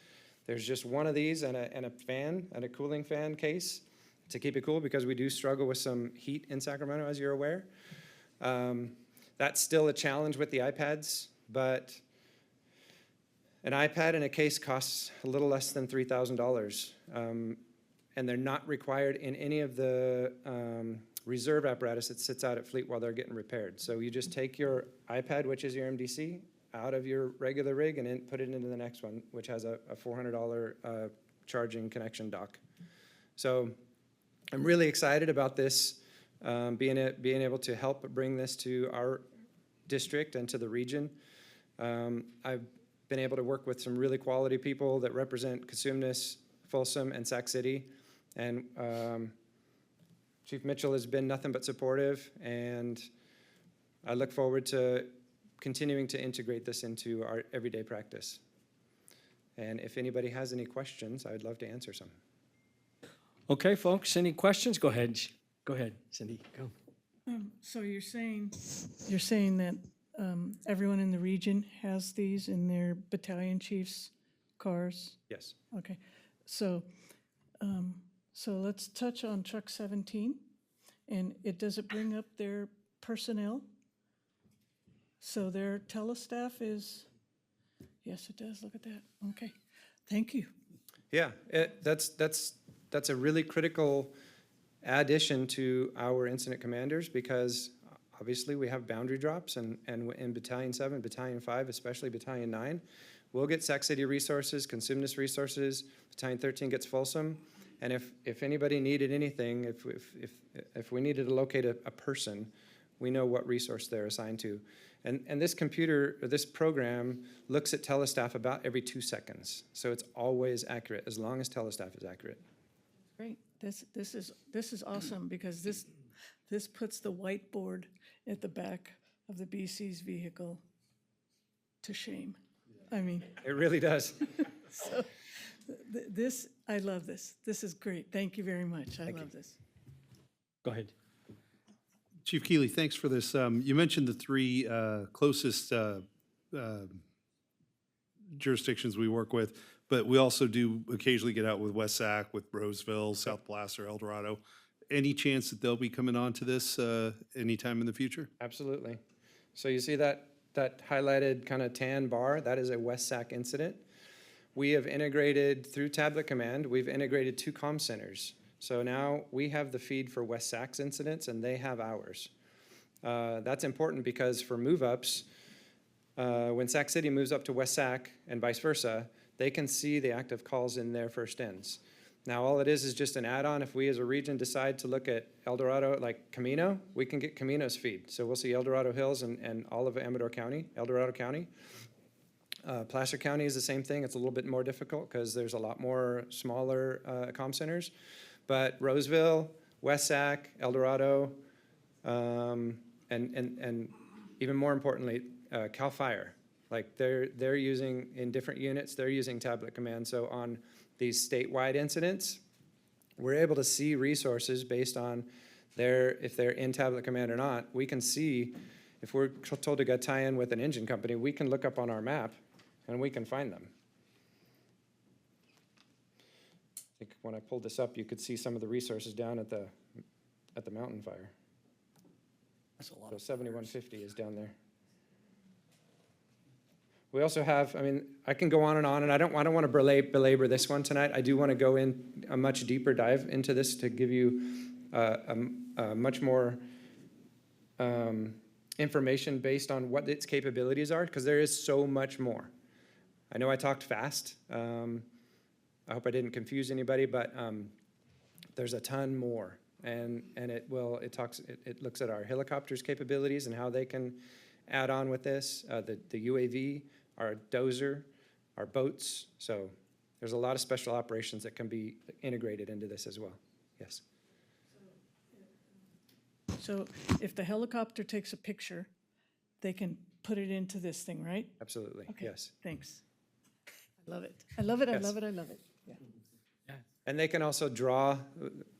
There's just one of these and a fan, and a cooling fan case to keep it cool, because we do struggle with some heat in Sacramento, as you're aware. That's still a challenge with the iPads, but an iPad in a case costs a little less than $3,000. And they're not required in any of the reserve apparatus that sits out at Fleet while they're getting repaired. So you just take your iPad, which is your MDC, out of your regular rig and put it into the next one, which has a $400 charging connection dock. So I'm really excited about this, being able to help bring this to our district and to the region. I've been able to work with some really quality people that represent Cosumnes, Folsom, and Sac City. And Chief Mitchell has been nothing but supportive, and I look forward to continuing to integrate this into our everyday practice. And if anybody has any questions, I'd love to answer some. Okay, folks, any questions? Go ahead. Go ahead, Cindy, go. So you're saying that everyone in the region has these in their battalion chiefs' cars? Yes. Okay, so let's touch on truck 17, and does it bring up their personnel? So their telestaff is, yes, it does, look at that, okay, thank you. Yeah, that's a really critical addition to our incident commanders, because obviously we have boundary drops, and in Battalion 7, Battalion 5, especially Battalion 9, we'll get Sac City resources, Cosumnes resources, Battalion 13 gets Folsom, and if anybody needed anything, if we needed to locate a person, we know what resource they're assigned to. And this program looks at telestaff about every 2 seconds, so it's always accurate, as long as telestaff is accurate. Great, this is awesome, because this puts the whiteboard at the back of the BC's vehicle to shame. I mean, It really does. so I love this. This is great. Thank you very much. I love this. Go ahead. Chief Keeley, thanks for this. You mentioned the three closest jurisdictions we work with, but we also do occasionally get out with West Sac, with Roseville, South Placer, El Dorado. Any chance that they'll be coming on to this anytime in the future? Absolutely. So you see that highlighted kind of tan bar? That is a West Sac incident. We have integrated through Tablet Command, we've integrated 2 comm centers. So now we have the feed for West Sac's incidents, and they have ours. That's important because for move-ups, when Sac City moves up to West Sac and vice versa, they can see the active calls in their first ends. Now, all it is just an add-on. If we as a region decide to look at El Dorado, like Camino, we can get Camino's feed. So we'll see El Dorado Hills and all of Amador County, El Dorado County. Placer County is the same thing. It's a little bit more difficult because there's a lot more smaller comm centers. But Roseville, West Sac, El Dorado, and even more importantly, CAL FIRE. Like they're using, in different units, they're using Tablet Command. So on these statewide incidents, we're able to see resources based on if they're in Tablet Command or not. We can see, if we're told to go tie in with an engine company, we can look up on our map and we can find them. I think when I pulled this up, you could see some of the resources down at the mountain fire. That's a lot. So 7150 is down there. We also have, I mean, I can go on, and I don't want to belabor this one tonight. I do want to go in a much deeper dive into this to give you a much more information based on what its capabilities are, because there is so much more. I know I talked fast. I hope I didn't confuse anybody, but there's a ton more, and it looks at our helicopters' capabilities and how they can add on with this, the UAV, our dozer, our boats. So there's a lot of special operations that can be integrated into this as well. Yes. So if the helicopter takes a picture, they can put it into this thing, right? Absolutely. Okay, Yes. Thanks. I love it. I love it. I Yes. love it. I love it. Yeah. And they can also draw,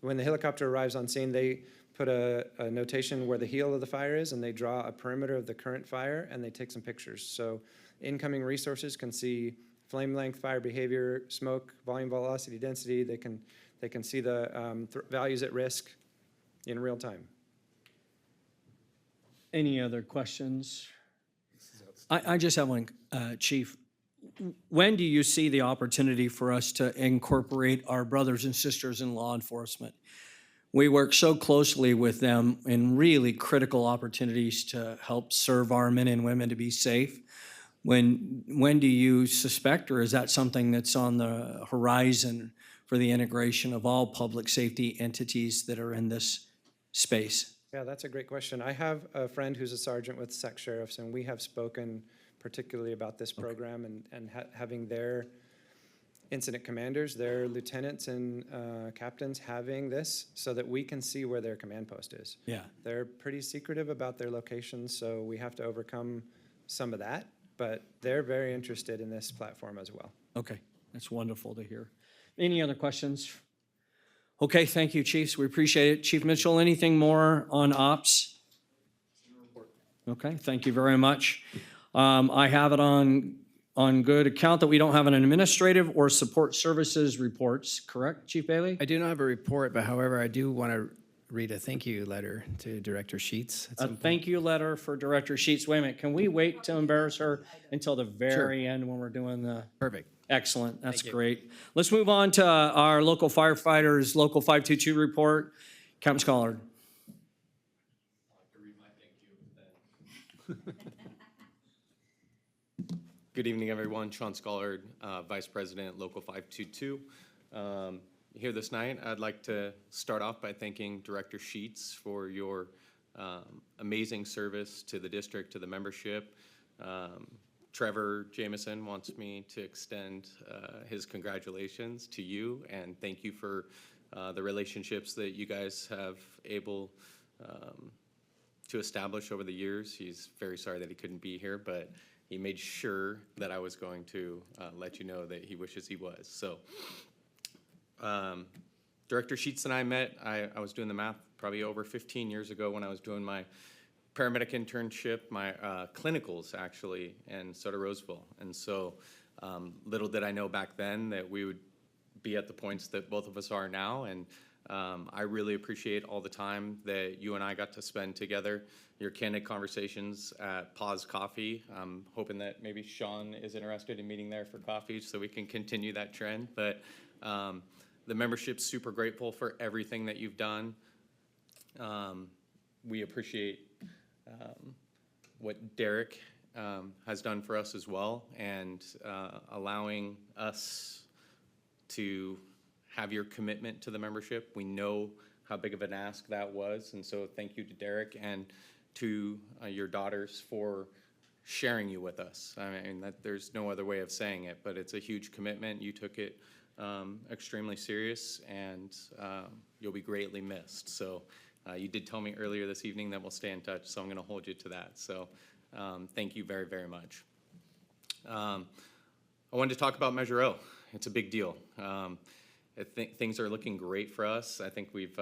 when the helicopter arrives on scene, they put a notation where the heel of the fire is, and they draw a perimeter of the current fire, and they take some pictures. So incoming resources can see flame length, fire behavior, smoke, volume, velocity, density. They can see the values at risk in real time. Any other questions? I just have one, Chief. When do you see the opportunity for us to incorporate our brothers and sisters in law enforcement? We work so closely with them in really critical opportunities to help serve our men and women to be safe. When do you suspect, or is that something that's on the horizon for the integration of all public safety entities that are in this space? Yeah, that's a great question. I have a friend who's a sergeant with Sac Sheriffs, and we have spoken particularly about this program and having their incident commanders, their lieutenants and captains having this so that we can see where their command post is. Yeah. They're pretty secretive about their locations, so we have to overcome some of that, but they're very interested in this platform as well. Okay, that's wonderful to hear. Any other questions? Okay, thank you, Chiefs. We appreciate it. Chief Mitchell, anything more on ops? Okay, thank you very much. I have it on good account that we don't have an administrative or support services reports, correct, Chief Bailey? I do not have a report, but however, I do want to read a thank you letter to Director Sheets. A thank you letter for Director Sheets. Wait a minute, can we wait to embarrass her until the very end when we're doing the? Perfect. Excellent, that's Thank you. great. Let's move on to our local firefighters, Local 522 report. Captain Schollard. Good evening, everyone. Sean Schollard, Vice President, Local 522. Here this night, I'd like to start off by thanking Director Sheets for your amazing service to the district, to the membership. Trevor Jameson wants me to extend his congratulations to you and thank you for the relationships that you guys have able to establish over the years. He's very sorry that he couldn't be here, but he made sure that I was going to let you know that he wishes he was. So Director Sheets and I met, I was doing the math probably over 15 years ago when I was doing my paramedic internship, my clinicals actually in Soda Roseville. And so little did I know back then that we would be at the points that both of us are now. And I really appreciate all the time that you and I got to spend together, your candid conversations at Pause Coffee. I'm hoping that maybe Sean is interested in meeting there for coffee so we can continue that trend. But the membership's super grateful for everything that you've done. We appreciate what Derek has done for us as well, and allowing us to have your commitment to the membership. We know how big of an ask that was, and so thank you to Derek and to your daughters for sharing you with us. I mean, there's no other way of saying it, but it's a huge commitment. You took it extremely serious, and you'll be greatly missed. So you did tell me earlier this evening that we'll stay in touch, so I'm going to hold you to that. So thank you very, very much. I wanted to talk about Measure O. It's a big deal. I think things are looking great for us. I think we've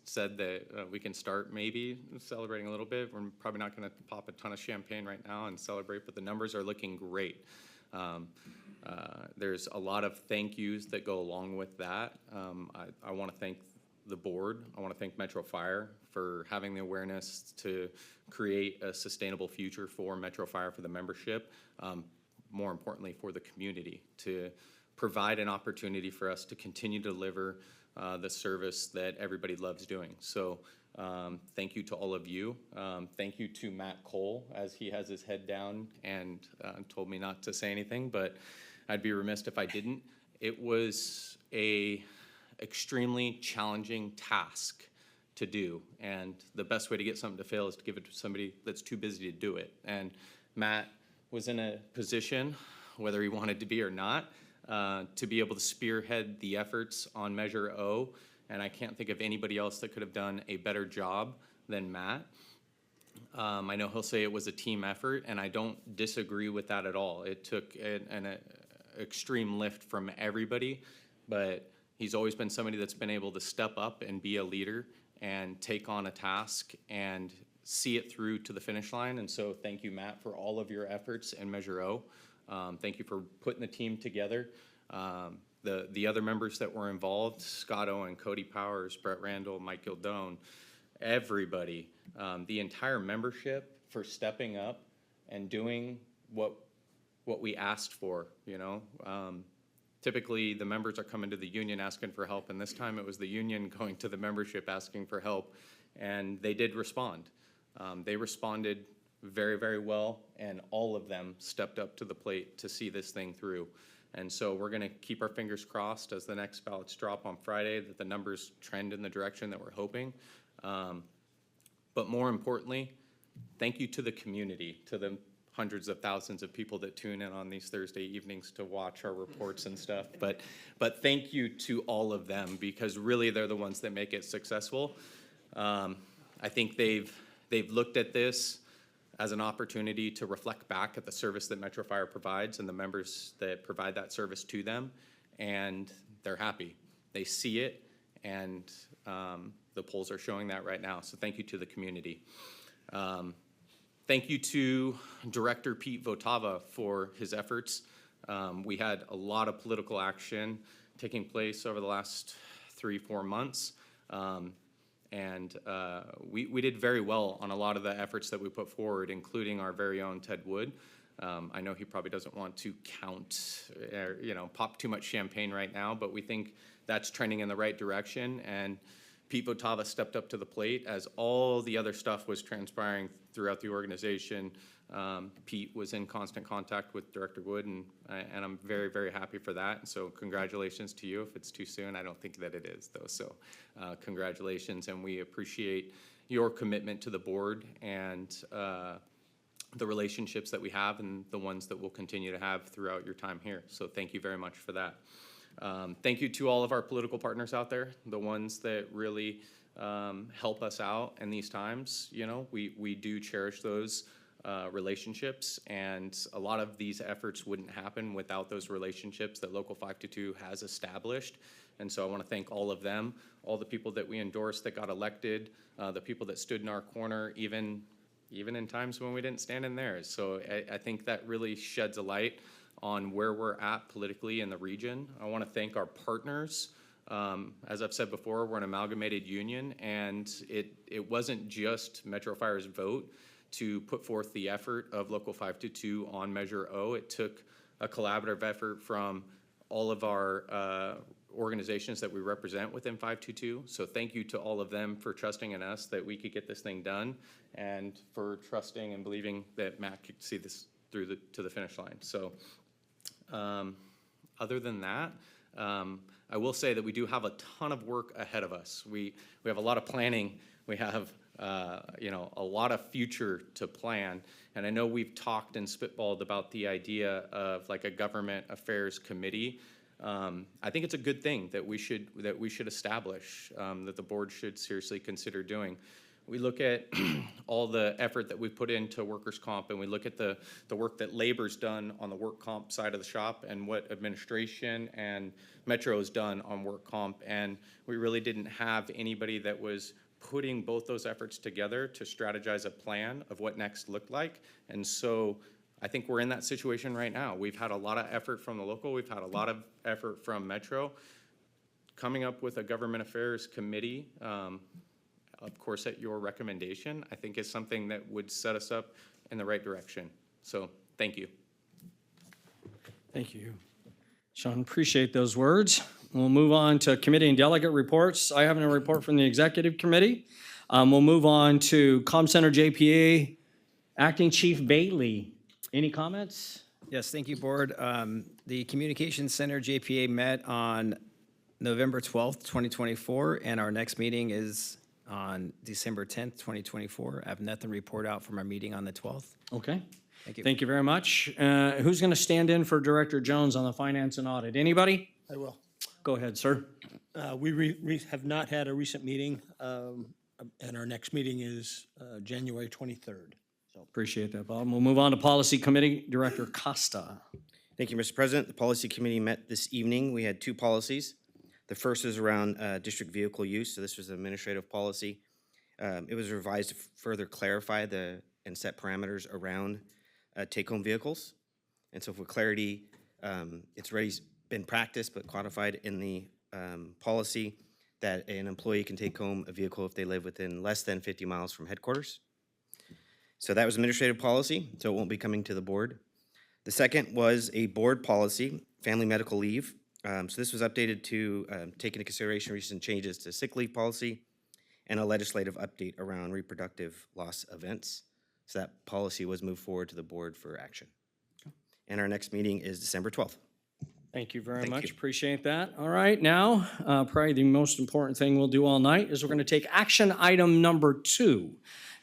said that we can start maybe celebrating a little bit. We're probably not going to pop a ton of champagne right now and celebrate, but the numbers are looking great. There's a lot of thank yous that go along with that. I want to thank the board. I want to thank Metro Fire for having the awareness to create a sustainable future for Metro Fire, for the membership, more importantly for the community, to provide an opportunity for us to continue to deliver the service that everybody loves doing. So thank you to all of you. Thank you to Matt Cole, as he has his head down and told me not to say anything, but I'd be remiss if I didn't. It was a extremely challenging task to do, and the best way to get something to fail is to give it to somebody that's too busy to do it. And Matt was in a position, whether he wanted to be or not, to be able to spearhead the efforts on Measure O, and I can't think of anybody else that could have done a better job than Matt. I know he'll say it was a team effort, and I don't disagree with that at all. It took an extreme lift from everybody, but he's always been somebody that's been able to step up and be a leader and take on a task and see it through to the finish line. And so thank you, Matt, for all of your efforts in Measure O. Thank you for putting the team together. The other members that were involved, Scott Owen, Cody Powers, Brett Randall, Mike Gildone, everybody, the entire membership for stepping up and doing what we asked for, you know. Typically, the members are coming to the union asking for help, and this time it was the union going to the membership asking for help, and they did respond. They responded very, very well, and all of them stepped up to the plate to see this thing through. And so we're gonna keep our fingers crossed as the next ballots drop on Friday that the numbers trend in the direction that we're hoping. But more importantly, thank you to the community, to the hundreds of thousands of people that tune in on these Thursday evenings to watch our reports and stuff. But thank you to all of them, because really they're the ones that make it successful. I think they've looked at this as an opportunity to reflect back at the service that Metro Fire provides and the members that provide that service to them, and they're happy. They see it, and the polls are showing that right now. So thank you to the community. Thank you to Director Pete Votava for his efforts. We had a lot of political action taking place over the last 3-4 months. And we did very well on a lot of the efforts that we put forward, including our very own Ted Wood. I know he probably doesn't want to count, pop too much champagne right now, but we think that's trending in the right direction. And Pete Votava stepped up to the plate as all the other stuff was transpiring throughout the organization. Pete was in constant contact with Director Wood, and I'm very, very happy for that. And so congratulations to you. If it's too soon, I don't think that it is, though. So congratulations, and we appreciate your commitment to the board and the relationships that we have and the ones that we'll continue to have throughout your time here. So thank you very much for that. Thank you to all of our political partners out there, the ones that really help us out in these times. You know, we do cherish those relationships, and a lot of these efforts wouldn't happen without those relationships that Local 522 has established. And so I want to thank all of them, all the people that we endorsed that got elected, the people that stood in our corner, even in times when we didn't stand in theirs. So I think that really sheds a light on where we're at politically in the region. I want to thank our partners. As I've said before, we're an amalgamated union, and it wasn't just Metro Fire's vote to put forth the effort of Local 522 on Measure O. It took a collaborative effort from all of our organizations that we represent within 522. So thank you to all of them for trusting in us that we could get this thing done, and for trusting and believing that Matt could see this through to the finish line. So other than that, I will say that we do have a ton of work ahead of us. We have a lot of planning. We have a lot of future to plan. And I know we've talked and spitballed about the idea of like a government affairs committee. I think it's a good thing that we should establish, that the board should seriously consider doing. We look at all the effort that we've put into workers' comp, and we look at the work that labor's done on the work comp side of the shop, and what administration and Metro has done on work comp. And we really didn't have anybody that was putting both those efforts together to strategize a plan of what next looked like. And so I think we're in that situation right now. We've had a lot of effort from the local. We've had a lot of effort from Metro. Coming up with a government affairs committee, of course, at your recommendation, I think is something that would set us up in the right direction. So thank you. Thank you, Sean. Appreciate those words. We'll move on to committee and delegate reports. I have a report from the executive committee. We'll move on to Com Center JPA, Acting Chief Bailey. Any comments? Yes, thank you, Board. The Communications Center JPA met on November 12th, 2024, and our next meeting is on December 10th, 2024. I have nothing to report out from our meeting on the 12th. Okay. Thank you. Thank you very much. Who's going to stand in for Director Jones on the finance and audit? Anybody? I will. Go ahead, sir. We have not had a recent meeting, and our next meeting is January 23rd. Appreciate that, Bob. We'll move on to Policy Committee, Director Costa. Thank you, Mr. President. The Policy Committee met this evening. We had two policies. The first is around district vehicle use, so this was an administrative policy. It was revised to further clarify and set parameters around take-home vehicles. And so for clarity, it's already been practiced but codified in the policy that an employee can take home a vehicle if they live within less than 50 miles from headquarters. So that was administrative policy, so it won't be coming to the board. The second was a board policy, family medical leave. So this was updated to take into consideration recent changes to sick leave policy and a legislative update around reproductive loss events. So that policy was moved forward to the board for action. And our next meeting is December 12th. Thank you very Thank much. you. Appreciate that. All right, now, probably the most important thing we'll do all night is we're going to take action item number 2.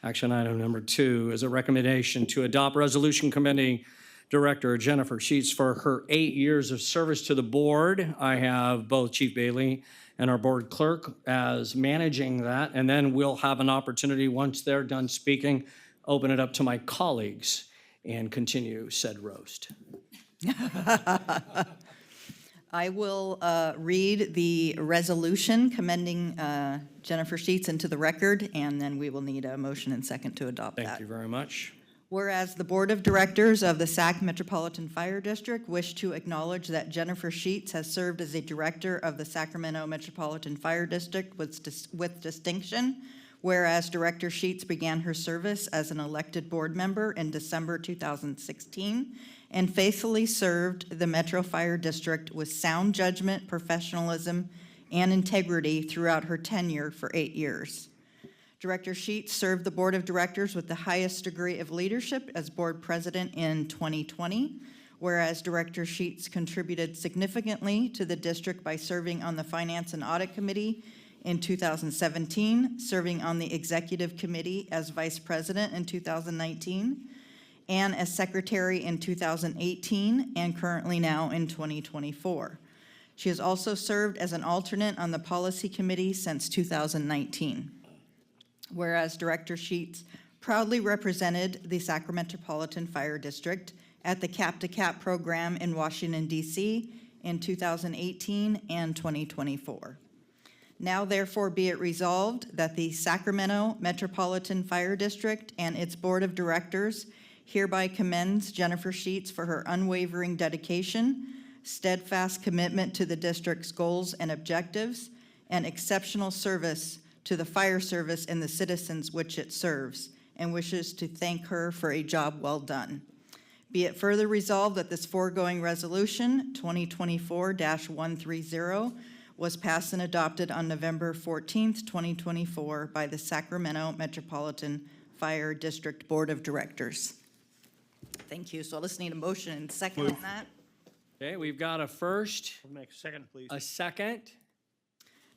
Action item number 2 is a recommendation to adopt Resolution Committee Director Jennifer Sheets for her 8 years of service to the board. I have both Chief Bailey and our board clerk as managing that, and then we'll have an opportunity, once they're done speaking, open it up to my colleagues and continue said roast. I will read the resolution commending Jennifer Sheets into the record, and then we will need a motion and second to adopt that. Thank you very much. Whereas the Board of Directors of the Sac Metropolitan Fire District wish to acknowledge that Jennifer Sheets has served as a director of the Sacramento Metropolitan Fire District with distinction, whereas Director Sheets began her service as an elected board member in December 2016 and faithfully served the Metro Fire District with sound judgment, professionalism, and integrity throughout her tenure for 8 years. Director Sheets served the Board of Directors with the highest degree of leadership as board president in 2020, whereas Director Sheets contributed significantly to the district by serving on the Finance and Audit Committee in 2017, serving on the Executive Committee as vice president in 2019, and as secretary in 2018, and currently now in 2024. She has also served as an alternate on the Policy Committee since 2019. Whereas Director Sheets proudly represented the Sacramento Metropolitan Fire District at the Cap to Cap program in Washington, D.C. in 2018 and 2024. Now therefore be it resolved that the Sacramento Metropolitan Fire District and its Board of Directors hereby commends Jennifer Sheets for her unwavering dedication, steadfast commitment to the district's goals and objectives, and exceptional service to the fire service and the citizens which it serves, and wishes to thank her for a job well done. Be it further resolved that this foregoing resolution, 2024-130, was passed and adopted on November 14th, 2024 by the Sacramento Metropolitan Fire District Board of Directors. Thank you. So I'll just need a motion and second on that. Okay, we've got a first, We'll make a second, please. a second.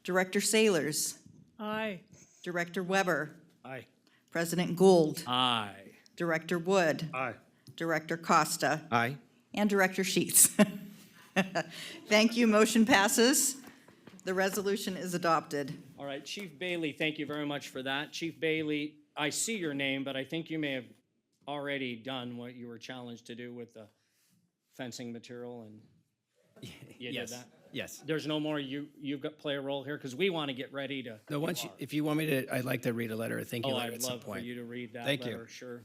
Director Saylors, Aye. Director Weber, Aye. President Gould, Aye. Director Wood, Aye. Director Costa, Aye. and Director Sheets. Thank you. Motion passes. The resolution is adopted. All right, Chief Bailey, thank you very much for that. Chief Bailey, I see your name, but I think you may have already done what you were challenged to do with the fencing material, and you Yes. did that? Yes. There's no more, you've got play a role here, because we want to get ready to. No, if you want me to, I'd like to read a letter of thank you Oh, letter I'd at some love for point. you to read that Thank you. letter, sure.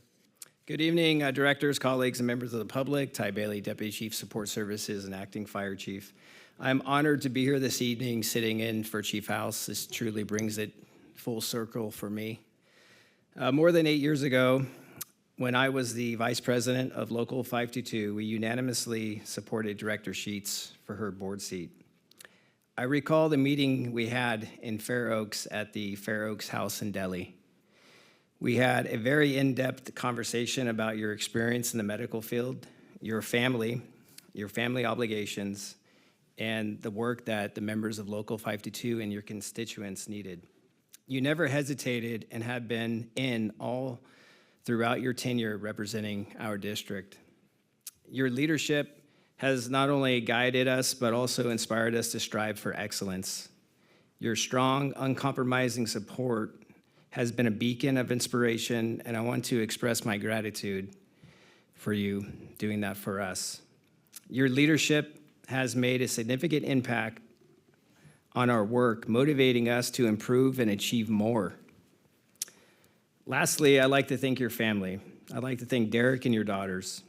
Good evening, directors, colleagues, and members of the public. Ty Bailey, Deputy Chief Support Services and Acting Fire Chief. I'm honored to be here this evening, sitting in for Chief House. This truly brings it full circle for me. More than 8 years ago, when I was the Vice President of Local 522, we unanimously supported Director Sheets for her board seat. I recall the meeting we had in Fair Oaks at the Fair Oaks House in Delhi. We had a very in-depth conversation about your experience in the medical field, your family obligations, and the work that the members of Local 522 and your constituents needed. You never hesitated and have been in all throughout your tenure representing our district. Your leadership has not only guided us, but also inspired us to strive for excellence. Your strong, uncompromising support has been a beacon of inspiration, and I want to express my gratitude for you doing that for us. Your leadership has made a significant impact on our work, motivating us to improve and achieve more. Lastly, I'd like to thank your family. I'd like to thank Derek and your daughters.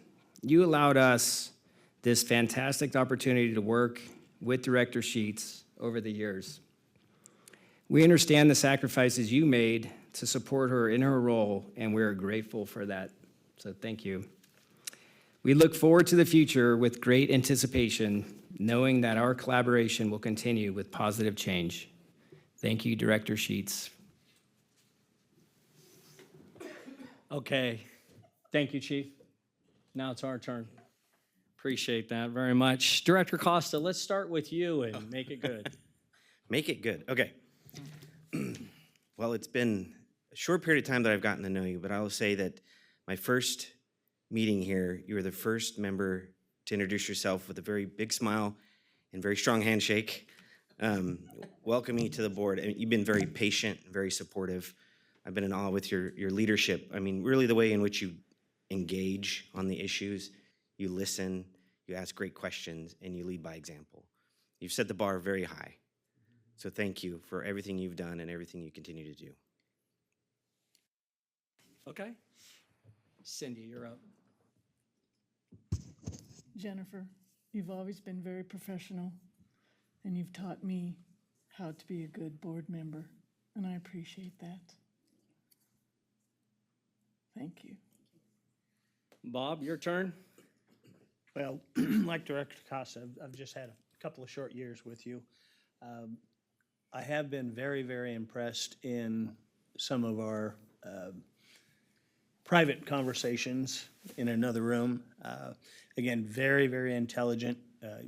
You allowed us this fantastic opportunity to work with Director Sheets over the years. We understand the sacrifices you made to support her in her role, and we're grateful for that. So thank you. We look forward to the future with great anticipation, knowing that our collaboration will continue with positive change. Thank you, Director Sheets. Okay, thank you, Chief. Now it's our turn. Appreciate that very much. Director Costa, let's start with you and make it good. Make it good. Okay. Well, it's been a short period of time that I've gotten to know you, but I will say that my first meeting here, you were the first member to introduce yourself with a very big smile and very strong handshake, welcoming you to the board. And you've been very patient, very supportive. I've been in awe with your leadership. I mean, really the way in which you engage on the issues, you listen, you ask great questions, and you lead by example. You've set the bar very high. So thank you for everything you've done and everything you continue to do. Okay. Cindy, you're up. Jennifer, you've always been very professional, and you've taught me how to be a good board member, and I appreciate that. Thank you. Bob, your turn. Well, like Director Costa, I've just had a couple of short years with you. I have been very, very impressed in some of our private conversations in another room. Again, very, very intelligent.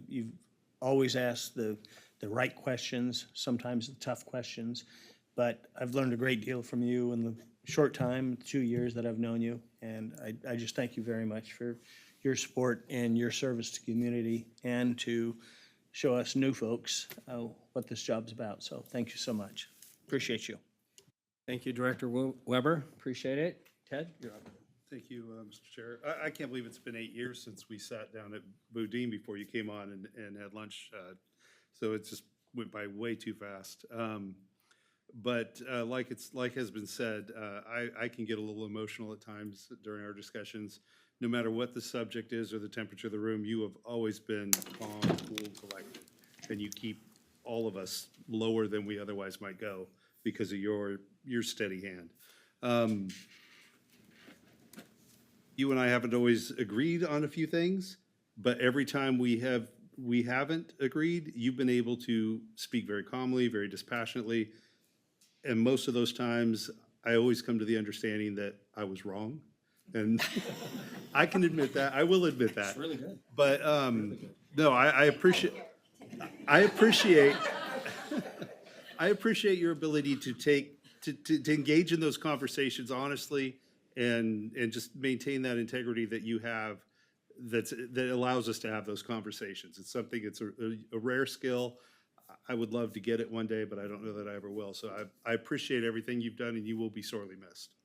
You've always asked the right questions, sometimes the tough questions, but I've learned a great deal from you in the short time, 2 years that I've known you, and I just thank you very much for your support and your service to the community and to show us new folks what this job's about. So thank you so much. Appreciate you. Thank you, Director Weber. Appreciate it. Ted, you're up. Thank you, Mr. Chair. I can't believe it's been 8 years since we sat down at Boudin before you came on and had lunch. So it just went by way too fast. But like has been said, I can get a little emotional at times during our discussions. No matter what the subject is or the temperature of the room, you have always been calm, cool, collected, and you keep all of us lower than we otherwise might go because of your steady hand. You and I haven't always agreed on a few things, but every time we haven't agreed, you've been able to speak very calmly, very dispassionately. And most of those times, I always come to the understanding that I was wrong. And I can admit that. I will admit that. It's really good. But no, I appreciate your ability to engage in those conversations honestly and just maintain that integrity that you have that allows us to have those conversations. It's something, it's a rare skill. I would love to get it one day, but I don't know that I ever will. So I appreciate everything you've done, and you will be sorely missed.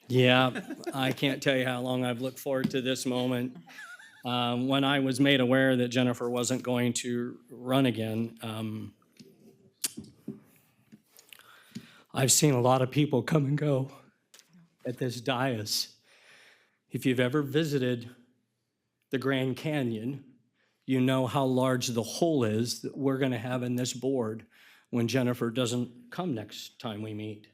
Yeah, I can't tell you how long I've looked forward to this moment. When I was made aware that Jennifer wasn't going to run again, I've seen a lot of people come and go at this dais. If you've ever visited the Grand Canyon, you know how large the hole is that we're going to have in this board when Jennifer doesn't come next time we meet.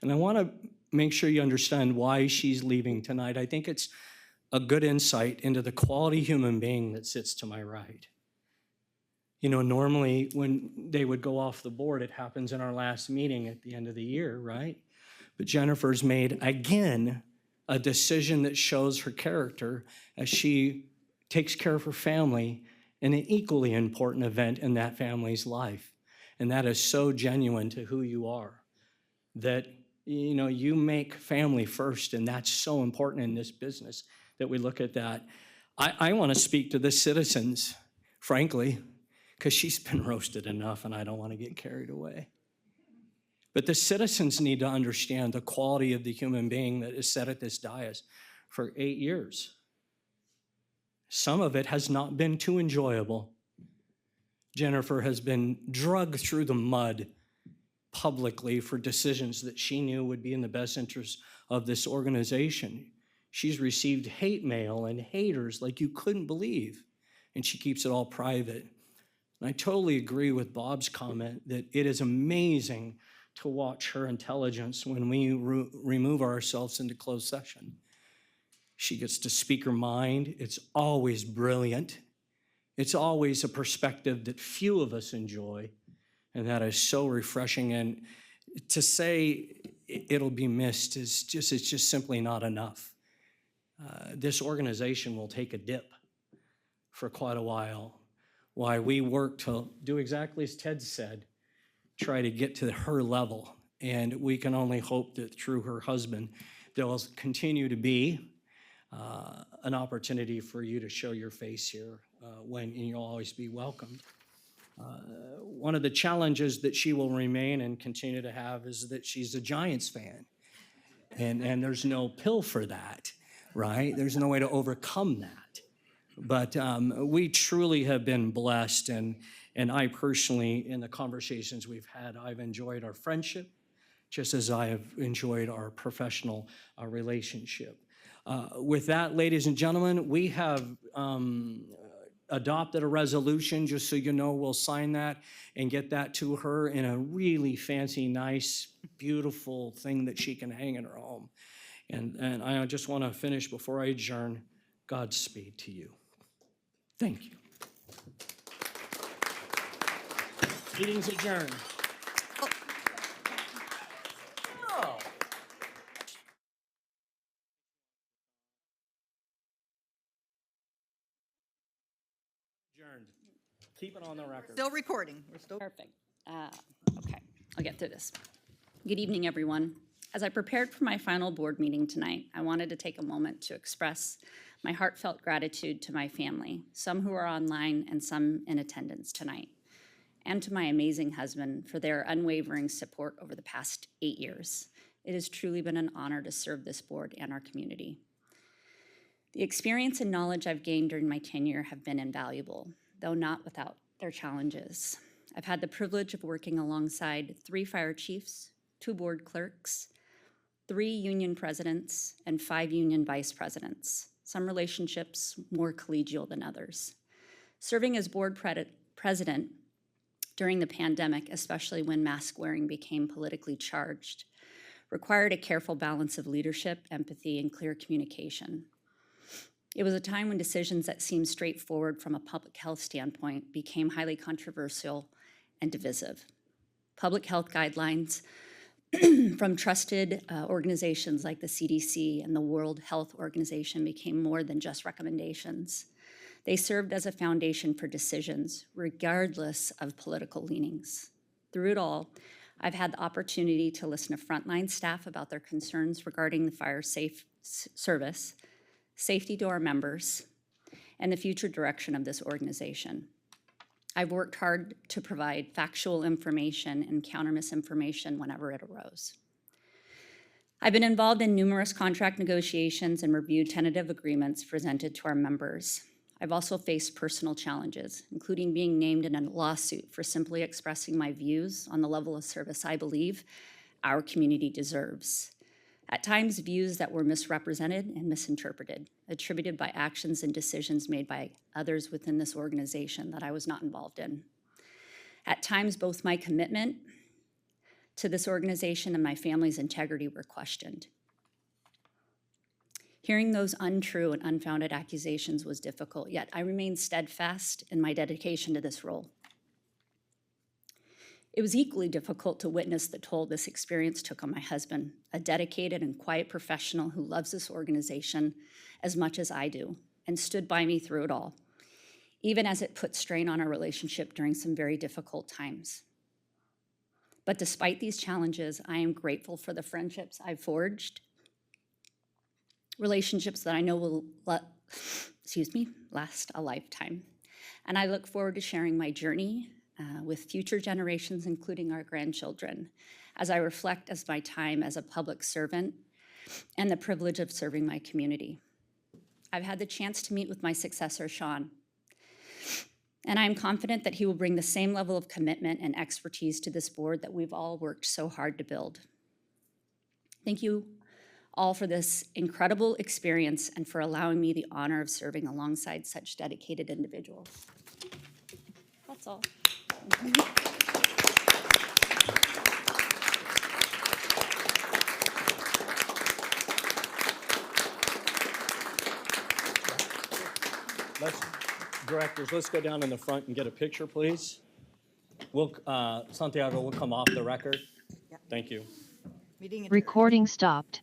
And I want to make sure you understand why she's leaving tonight. I think it's a good insight into the quality human being that sits to my right. You know, normally when they would go off the board, it happens in our last meeting at the end of the year, right? But Jennifer's made, again, a decision that shows her character as she takes care of her family in an equally important event in that family's life. And that is so genuine to who you are, that, you know, you make family first, and that's so important in this business that we look at that. I want to speak to the citizens, frankly, because she's been roasted enough, and I don't want to get carried away. But the citizens need to understand the quality of the human being that is set at this dais for 8 years. Some of it has not been too enjoyable. Jennifer has been dragged through the mud publicly for decisions that she knew would be in the best interest of this organization. She's received hate mail and haters like you couldn't believe, and she keeps it all private. And I totally agree with Bob's comment that it is amazing to watch her intelligence when we remove ourselves into closed session. She gets to speak her mind. It's always brilliant. It's always a perspective that few of us enjoy, and that is so refreshing. And to say it'll be missed is it's just simply not enough. This organization will take a dip for quite a while we work to do exactly as Ted said, try to get to her level. And we can only hope that through her husband, there will continue to be an opportunity for you to show your face here and you'll always be welcomed. One of the challenges that she will remain and continue to have is that she's a Giants fan. And there's no pill for that, right? There's no way to overcome that. But we truly have been blessed, and I personally, in the conversations we've had, I've enjoyed our friendship, just as I have enjoyed our professional relationship. With that, ladies and gentlemen, we have adopted a resolution, just so you know, we'll sign that and get that to her in a really fancy, nice, beautiful thing that she can hang in her home. And I just want to finish before I adjourn. Godspeed to you. Thank you. Meeting's adjourned. Adjourned. Keep it on the record. Still recording. We're still. Perfect. Okay, I'll get through this. Good evening, everyone. As I prepared for my final board meeting tonight, I wanted to take a moment to express my heartfelt gratitude to my family, some who are online and some in attendance tonight, and to my amazing husband for their unwavering support over the past 8 years. It has truly been an honor to serve this board and our community. The experience and knowledge I've gained during my tenure have been invaluable, though not without their challenges. I've had the privilege of working alongside 3 fire chiefs, 2 board clerks, 3 union presidents, and 5 union vice presidents, some relationships more collegial than others. Serving as board president during the pandemic, especially when mask wearing became politically charged, required a careful balance of leadership, empathy, and clear communication. It was a time when decisions that seemed straightforward from a public health standpoint became highly controversial and divisive. Public health guidelines from trusted organizations like the CDC and the World Health Organization became more than just recommendations. They served as a foundation for decisions, regardless of political leanings. Through it all, I've had the opportunity to listen to frontline staff about their concerns regarding the fire safe service, safety to our members, and the future direction of this organization. I've worked hard to provide factual information and counter misinformation whenever it arose. I've been involved in numerous contract negotiations and reviewed tentative agreements presented to our members. I've also faced personal challenges, including being named in a lawsuit for simply expressing my views on the level of service I believe our community deserves. At times, views that were misrepresented and misinterpreted, attributed by actions and decisions made by others within this organization that I was not involved in. At times, both my commitment to this organization and my family's integrity were questioned. Hearing those untrue and unfounded accusations was difficult, yet I remained steadfast in my dedication to this role. It was equally difficult to witness the toll this experience took on my husband, a dedicated and quiet professional who loves this organization as much as I do and stood by me through it all, even as it put strain on our relationship during some very difficult times. But despite these challenges, I am grateful for the friendships I've forged, relationships that I know will last a lifetime. And I look forward to sharing my journey with future generations, including our grandchildren, as I reflect as my time as a public servant and the privilege of serving my community. I've had the chance to meet with my successor, Sean, And I am confident that he will bring the same level of commitment and expertise to this board that we've all worked so hard to build. Thank you all for this incredible experience and for allowing me the honor of serving alongside such dedicated individuals. That's all. Directors, let's go down in the front and get a picture, please. Santiago will come off the record. Thank you. Meeting adjourned. Recording stopped.